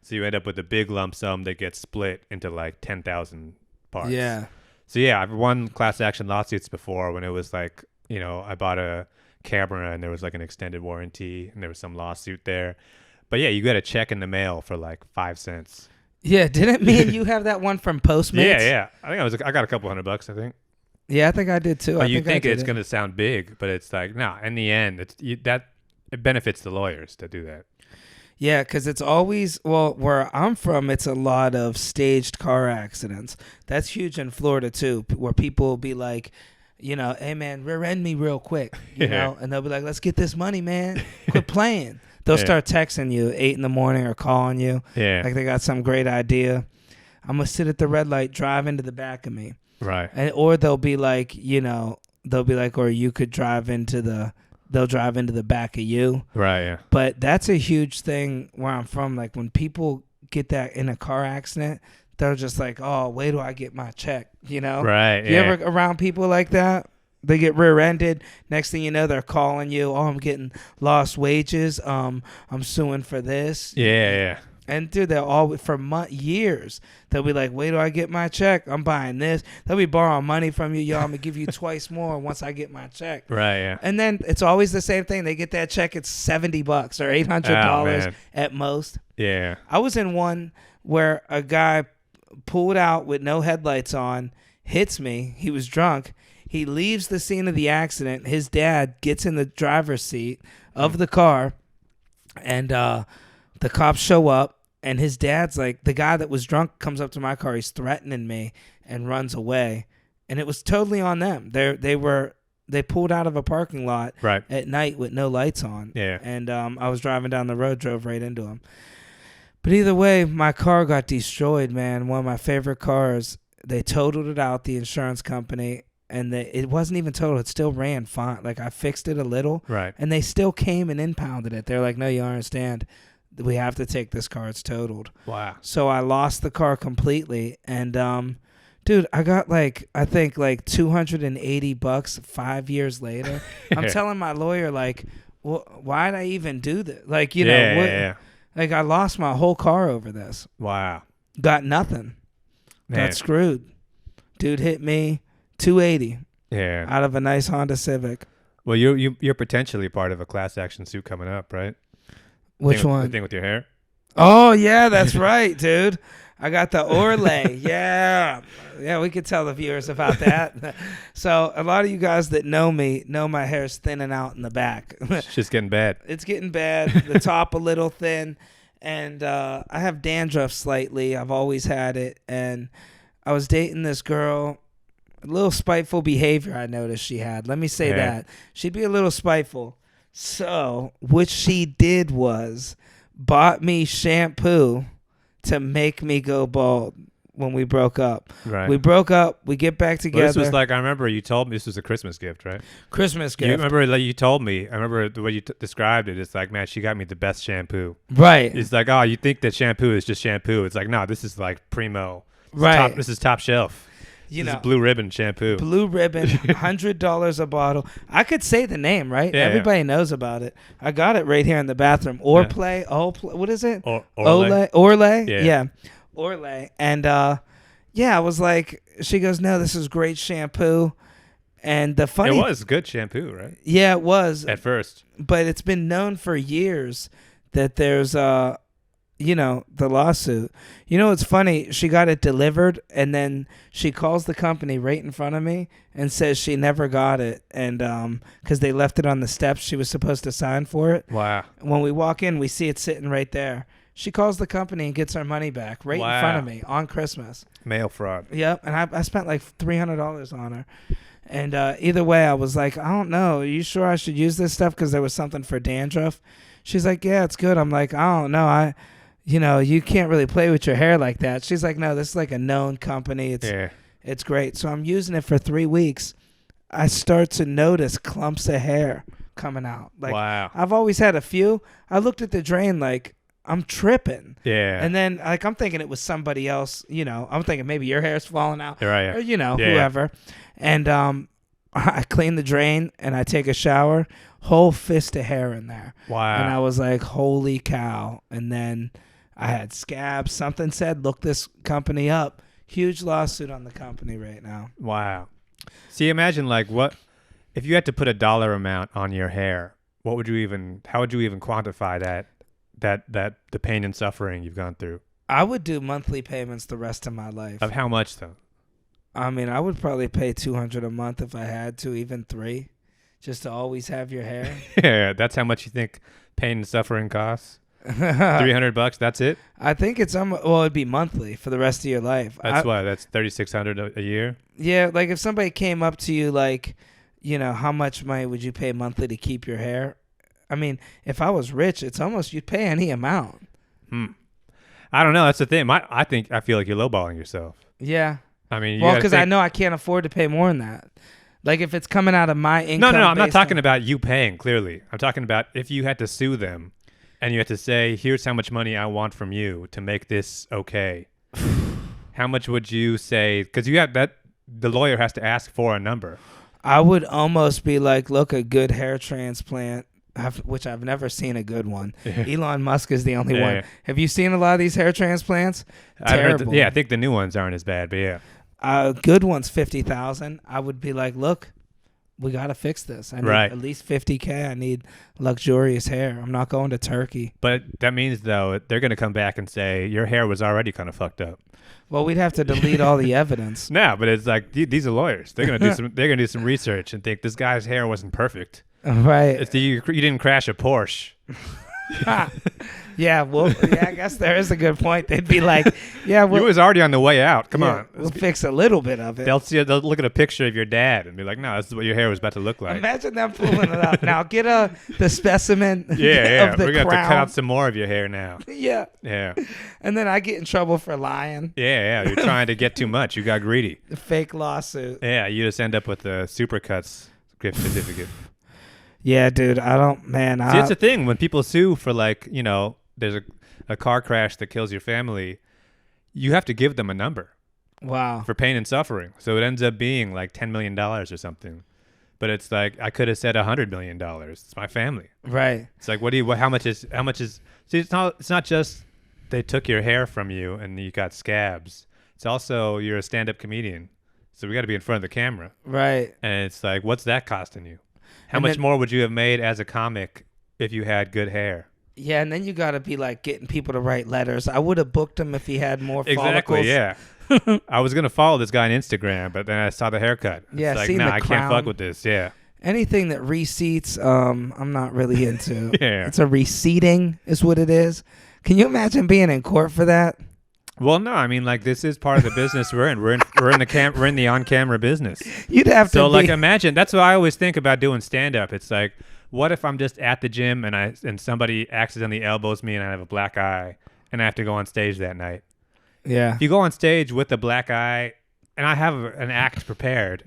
So you end up with a big lump sum that gets split into like 10,000 parts. Yeah. So yeah, I've won class action lawsuits before when it was like, I bought a camera and there was like an extended warranty and there was some lawsuit there. But yeah, you got a check in the mail for like 5 cents. Yeah, didn't me and you have that one from Postmates? Yeah. I think I got a couple $100, I think. Yeah, I think I did too. But you think it's going to sound big, but it's like, no, in the end, it benefits the lawyers to do that. Yeah, because it's always, where I'm from, it's a lot of staged car accidents. That's huge in Florida too, where people will be like, hey man, rear end me real quick, you know, and they'll be like, let's get this money, man. Quit playing. They'll start texting you 8 a.m. or calling you. Yeah. Like they got some great idea. I'm going to sit at the red light, drive into the back of me. Right. Or they'll be like, or you could they'll drive into the back of you. Right, yeah. But that's a huge thing where I'm from. Like when people get that in a car accident, they're just like, oh, wait till I get my check, Right, You ever around people like that? They get rear-ended. Next thing you know, they're calling you, oh, I'm getting lost wages. I'm suing for this. Yeah. And dude, they'll all for years they'll be like, "Wait till I get my check. I'm buying this." They'll be borrowing money from you. Yo, I'm gonna give you twice more once I get my check. Right. Yeah. And then it's always the same thing. They get that check. It's $70 or $800 at most. Yeah. I was in one where a guy pulled out with no headlights on, hits me. He was drunk. He leaves the scene of the accident. His dad gets in the driver's seat of the car, and the cops show up. And his dad's like, the guy that was drunk comes up to my car. He's threatening me and runs away. And it was totally on them. They pulled out of a parking lot at night with no lights on. Yeah. And I was driving down the road, drove right into him. But either way, my car got destroyed, man. One of my favorite cars. They totaled it out, the insurance company. And it wasn't even totaled. It still ran fine. Like I fixed it a little. Right. And they still came and impounded it. They're like, no, you don't understand. we have to take this car. It's totaled. Wow. So I lost the car completely. And, dude, I got I think $280 5 years later. I'm telling my lawyer, why'd I even do this? Like, I lost my whole car over this. Wow. Got nothing. Man. Got screwed. Dude hit me 280 Yeah. out of a nice Honda Civic. Well, you're potentially part of a class action suit coming up, right? Which The one? thing with your hair? Oh, yeah, that's right, dude. I got the Orlay. Yeah. Yeah, we could tell the viewers about that. So a lot of you guys that know me know my hair's thinning out in the back. It's just getting bad. It's getting bad. The top a little thin. And I have dandruff slightly. I've always had it. And I was dating this girl. A little spiteful behavior I noticed she had. Let me say that. She'd be a little spiteful. So what she did was bought me shampoo to make me go bald when we broke up. Right. We broke up. We get back together. Well, this was I remember you told me this was a Christmas gift, right? Christmas gift. You remember you told me. I remember the way you described it. It's like, man, she got me the best shampoo. Right. It's like, oh, you think that shampoo is just shampoo. It's like, no, this is like primo. Right. This is top shelf. This is Blue Ribbon shampoo. Blue Ribbon, $100 a bottle. I could say the name, right? Yeah, Everybody knows about it. I got it right here in the bathroom. Orlay. What is it? Orlay. Orlay? Yeah. Orlay. And, I was like, she goes, no, this is great shampoo. And the funny... It was good shampoo, right? Yeah, it was. At first. But it's been known for years that there's... the lawsuit. It's funny. She got it delivered, and then she calls the company right in front of me and says she never got it, and because they left it on the steps, she was supposed to sign for it. Wow. When we walk in, we see it sitting right there. She calls the company and gets our money back right in front of me on Christmas. Mail fraud. Yep, and I spent like $300 on her. And either way, I was like, I don't know. Are you sure I should use this stuff? Because there was something for dandruff. She's like, yeah, it's good. I'm like, I don't know. You can't really play with your hair like that. She's like, no, this is like a known company. It's great. So I'm using it for 3 weeks. I start to notice clumps of hair coming out. Like, wow. I've always had a few. I looked at the drain like, I'm tripping. Yeah. And then I'm thinking it was somebody else. I'm thinking maybe your hair's falling out. Right. Or, whoever. And I clean the drain and I take a shower. Whole fist of hair in there. Wow. And I was like, holy cow. And then... I had scabs. Something said, look this company up. Huge lawsuit on the company right now. Wow. See, imagine what if you had to put a dollar amount on your hair, how would you even quantify that the pain and suffering you've gone through? I would do monthly payments the rest of my life. Of how much though? I mean, I would probably pay $200 a month if I had to, even $3, just to always have your hair. Yeah, that's how much you think pain and suffering costs? $300, that's it? I think it's it'd be monthly for the rest of your life. That's that's $3,600 a year. Yeah, like if somebody came up to you how much money would you pay monthly to keep your hair? I mean, if I was rich, it's almost you'd pay any amount. I don't know. That's the thing. I feel like you're lowballing yourself. Yeah. I mean, because I know I can't afford to pay more than that. Like if it's coming out of my income. No. I'm not talking about you paying. Clearly, I'm talking about if you had to sue them. And you have to say, here's how much money I want from you to make this okay. How much would you say? Because the lawyer has to ask for a number. I would almost be like, look, a good hair transplant, which I've never seen a good one. Elon Musk is the only one. Have you seen a lot of these hair transplants? Terrible. I think the new ones aren't as bad, but yeah. Good ones, $50,000. I would be like, look. We got to fix this. I need at least $50K. I need luxurious hair. I'm not going to Turkey. But that means, though, they're going to come back and say, your hair was already kind of fucked up. Well, we'd have to delete all the evidence. No, but it's like, these are lawyers. They're going to do some research and think this guy's hair wasn't perfect. Right. You didn't crash a Porsche. Yeah, well, I guess there is a good point. They'd be like, "Yeah, you was already on the way out. Come on, we'll fix a little bit of it." They'll look at a picture of your dad and be like, "No, this is what your hair was about to look like." Imagine them pulling it up. Now get the specimen. Yeah, of the we're gonna crown. have to cut out some more of your hair now. Yeah. And then I get in trouble for lying. Yeah. You're trying to get too much. You got greedy. The fake lawsuit. Yeah, you just end up with a supercuts gift certificate. Yeah, dude. I don't. Man, see, it's a thing when people sue for there's a car crash that kills your family, you have to give them a number Wow. for pain and suffering. So it ends up being like $10 million or something. But it's like, I could have said $100 million. It's my family. Right. It's like, how much is, see, it's not just they took your hair from you and you got scabs. It's also, you're a stand-up comedian. So we got to be in front of the camera. Right. And it's like, what's that costing you? How And much then- more would you have made as a comic if you had good hair? Yeah, and then you got to be like getting people to write letters. I would have booked him if he had more Exactly, follicles. yeah. I was going to follow this guy on Instagram, but then I saw the haircut. It's Yeah, like, seeing nah, the I crown. can't fuck with this. Yeah. Anything that reseats, I'm not really into. Yeah. It's a reseating is what it is. Can you imagine being in court for that? Well, no, I mean, like, this is part of the business we're in. We're in the on-camera business. You'd have to So, like, be. imagine, that's what I always think about doing stand-up. It's like, what if I'm just at the gym and somebody accidentally elbows me and I have a black eye and I have to go on stage that night? Yeah. If you go on stage with a black eye and I have an act prepared,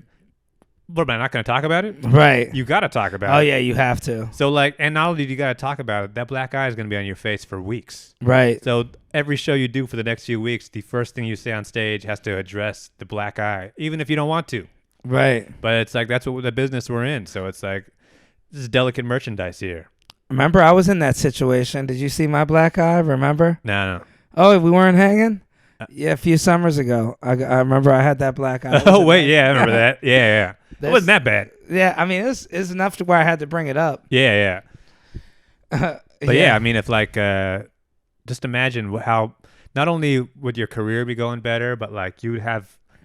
what, am I not going to talk about it? Right. You got to talk about Oh, it. yeah, you have to. So, like, and not only do you got to talk about it, that black eye is going to be on your face for weeks. Right. So every show you do for the next few weeks, the first thing you say on stage has to address the black eye, even if you don't want to. Right. But it's like, that's what the business we're in. So it's like, this is delicate merchandise here. Remember, I was in that situation. Did you see my black eye? Remember? No. Oh, we weren't hanging? Yeah, a few summers ago. I remember I had that black eye. Oh, wait. Yeah, I remember that. Yeah. It wasn't that bad. Yeah, I mean, it's enough to where I had to bring it up. Yeah. But yeah, I mean, if like, just imagine how, not only would your career be going better, but like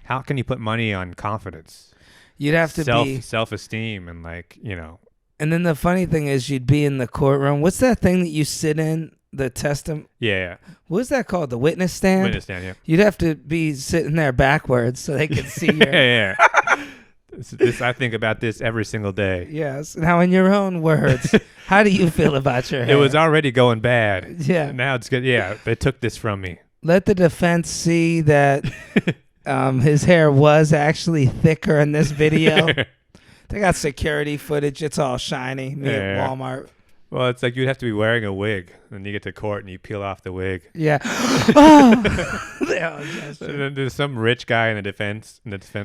how can you put money on confidence? You'd have to be. Self-esteem and like, you know. And then the funny thing is you'd be in the courtroom. What's that thing that you sit in? The testimony. Yeah. What's that called? The witness stand? Witness stand, yeah. You'd have to be sitting there backwards so they could see your. Yeah. I think about this every single day. Yes. Now, in your own words, how do you feel about your hair? It was already going bad. Yeah. Now it's good. Yeah, they took this from me. Let the defense see that his hair was actually thicker in this video. They got security footage. It's all shiny. Me at Walmart. Well, it's like you'd have to be wearing a wig, and you get to court and you peel off the wig. Yeah. Oh. And then there's some rich guy in the defense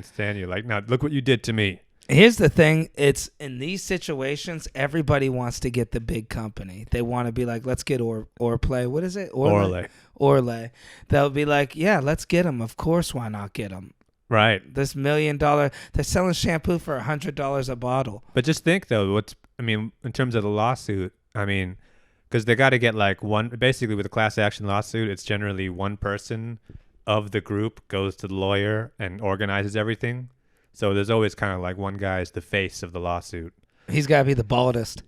stand. You're like, no, look what you did to me. Here's the thing. It's in these situations, everybody wants to get the big company. They want to be like, let's get Orplay. What is it? Orlay. They'll be like, yeah, let's get them. Of course, why not get them? Right. This $1 million, they're selling shampoo for $100 a bottle. But just think though, in terms of the lawsuit, because they got to get like basically with a class action lawsuit, it's generally one person of the group goes to the lawyer and organizes everything. So there's always kind of like one guy's the face of the lawsuit. He's got to be the baldest.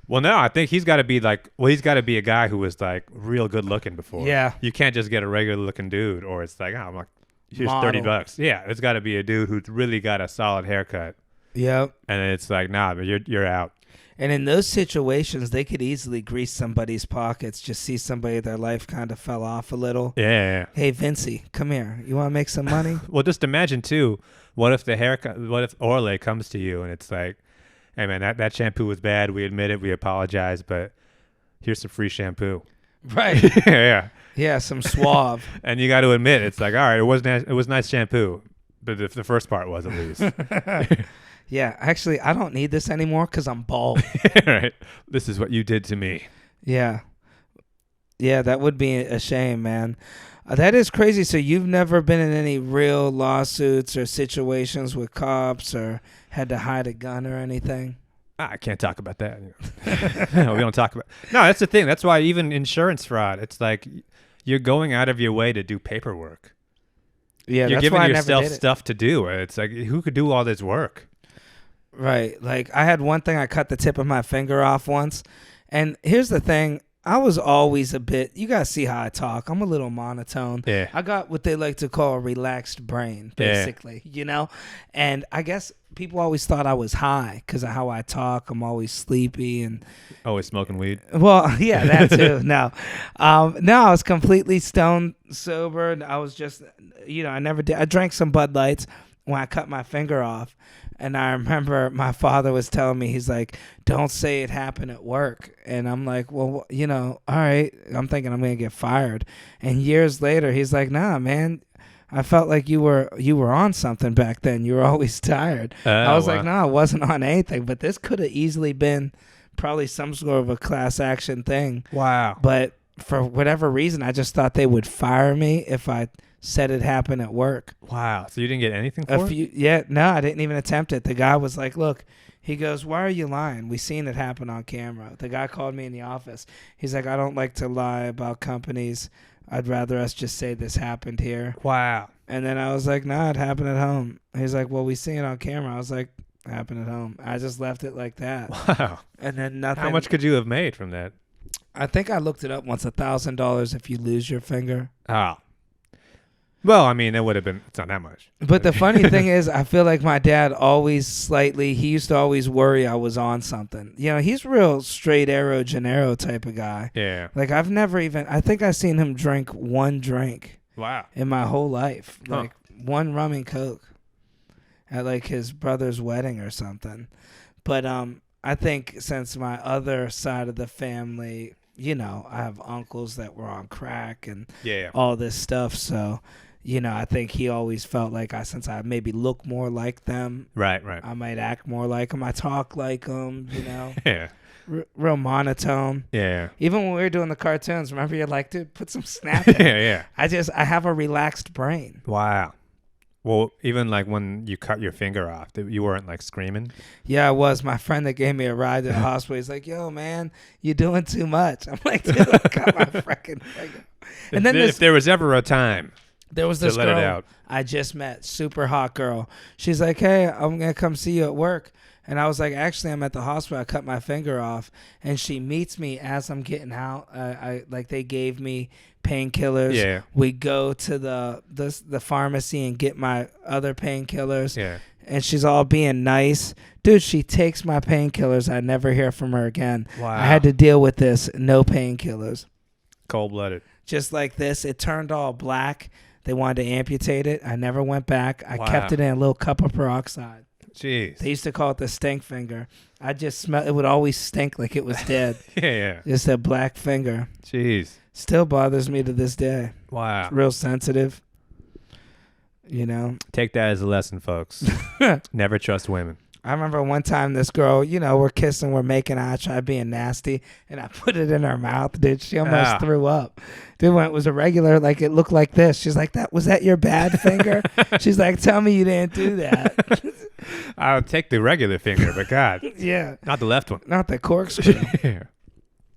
Well, no, I think he's got to be he's got to be a guy who was like real good looking before. Yeah. You can't just get a regular looking dude, or it's like, oh, I'm like, here's Model. $30. Yeah, it's got to be a dude who's really got a solid haircut. Yep. And it's like, nah, but you're out. And in those situations, they could easily grease somebody's pockets. Just see somebody, their life kind of fell off a little. Yeah. Hey, Vincey, come here. You want to make some money? Well, just imagine too. What if Orlay comes to you and it's like, hey man, that shampoo was bad. We admit it. We apologize, but here's some free shampoo. Right. Yeah. Yeah, some Suave. And you got to admit, it's like, all right, it was nice shampoo, but the first part was at least. Yeah, actually, I don't need this anymore because I'm bald. Right. This is what you did to me. Yeah. Yeah, that would be a shame, man. That is crazy. So you've never been in any real lawsuits or situations with cops or had to hide a gun or anything? I can't talk about that. No, we don't talk about. No, that's the thing. That's why even insurance fraud, it's like you're going out of your way to do paperwork. Yeah, you're that's giving why yourself I never did it. stuff to do. It's like, who could do all this work? Right. Like I had one thing, I cut the tip of my finger off once. And here's the thing. I was always a bit, you got to see how I talk. I'm a little monotone. Yeah. I got what they like to call a relaxed brain, basically, you know? And I guess people always thought I was high because of how I talk. I'm always sleepy and... Always smoking weed. Well, yeah, that too. No, I was completely stone sober. I was just, I never did. I drank some Bud Lights. when I cut my finger off. And I remember my father was telling me, he's like, don't say it happened at work. And I'm like, well, you know, all right. I'm thinking I'm going to get fired. And years later, he's like, nah, man, I felt like you were on something back then. You were always tired. I was like, no, I wasn't on anything. But this could have easily been probably some sort of a class action thing. Wow. But for whatever reason, I just thought they would fire me if I said it happened at work. Wow. So you didn't get anything for it? Yeah, no, I didn't even attempt it. The guy was like, look, he goes, why are you lying? We seen it happen on camera. The guy called me in the office. He's like, I don't like to lie about companies. I'd rather us just say this happened here. Wow. And then I was like, nah, it happened at home. He's like, well, we seen it on camera. I was like, it happened at home. I just left it like that. Wow. And then nothing. How much could you have made from that? I think I looked it up once, $1,000 if you lose your finger. Oh. Well, I mean, it would have been, it's not that much. But the funny thing is, I feel like my dad he used to always worry I was on something. You know, he's real straight arrow, Gennaro type of guy. Yeah. Like, I think I've seen him drink one drink. Wow. In my whole life. Huh. Like, one rum and Coke at, like, his brother's wedding or something. But I think since my other side of the family, you know, I have uncles that were on crack and all this stuff, so... You know, I think he always felt like since I maybe look more like them, right, I might act more like them. I talk like them, you know. Yeah. Real monotone. Yeah. Even when we were doing the cartoons, remember you're like, dude, put some snap in. Yeah. I have a relaxed brain. Wow. Well, even like when you cut your finger off, you weren't like screaming? Yeah, I was. My friend that gave me a ride to the hospital, he's like, yo, man, you're doing too much. I'm like, dude, I cut my freaking finger. And then if there was ever a time. There was this girl I just met, super hot girl. She's like, hey, I'm going to come see you at work. And I was like, actually, I'm at the hospital. I cut my finger off. And she meets me as I'm getting out. They gave me painkillers. Yeah. We go to the pharmacy and get my other painkillers. Yeah. And she's all being nice. Dude, she takes my painkillers. I never hear from her again. Wow. I had to deal with this. No painkillers. Cold-blooded. Just like this. It turned all black. They wanted to amputate it. I never went back. I kept it in a little cup of peroxide. Jeez. They used to call it the stink finger. I just smell. It would always stink like it was dead. Yeah. Just a black finger. Jeez. Still bothers me to this day. Wow. It's real sensitive. You know. Take that as a lesson, folks. Never trust women. I remember one time this girl, you know, we're kissing, we're making out, trying being nasty, and I put it in her mouth, dude. She almost threw up. Dude, when it was a regular, like, it looked like this. She's like, was that your bad finger? She's like, tell me you didn't do that. I'll take the regular finger, but God. Yeah. Not the left one. Not the corkscrew. Yeah.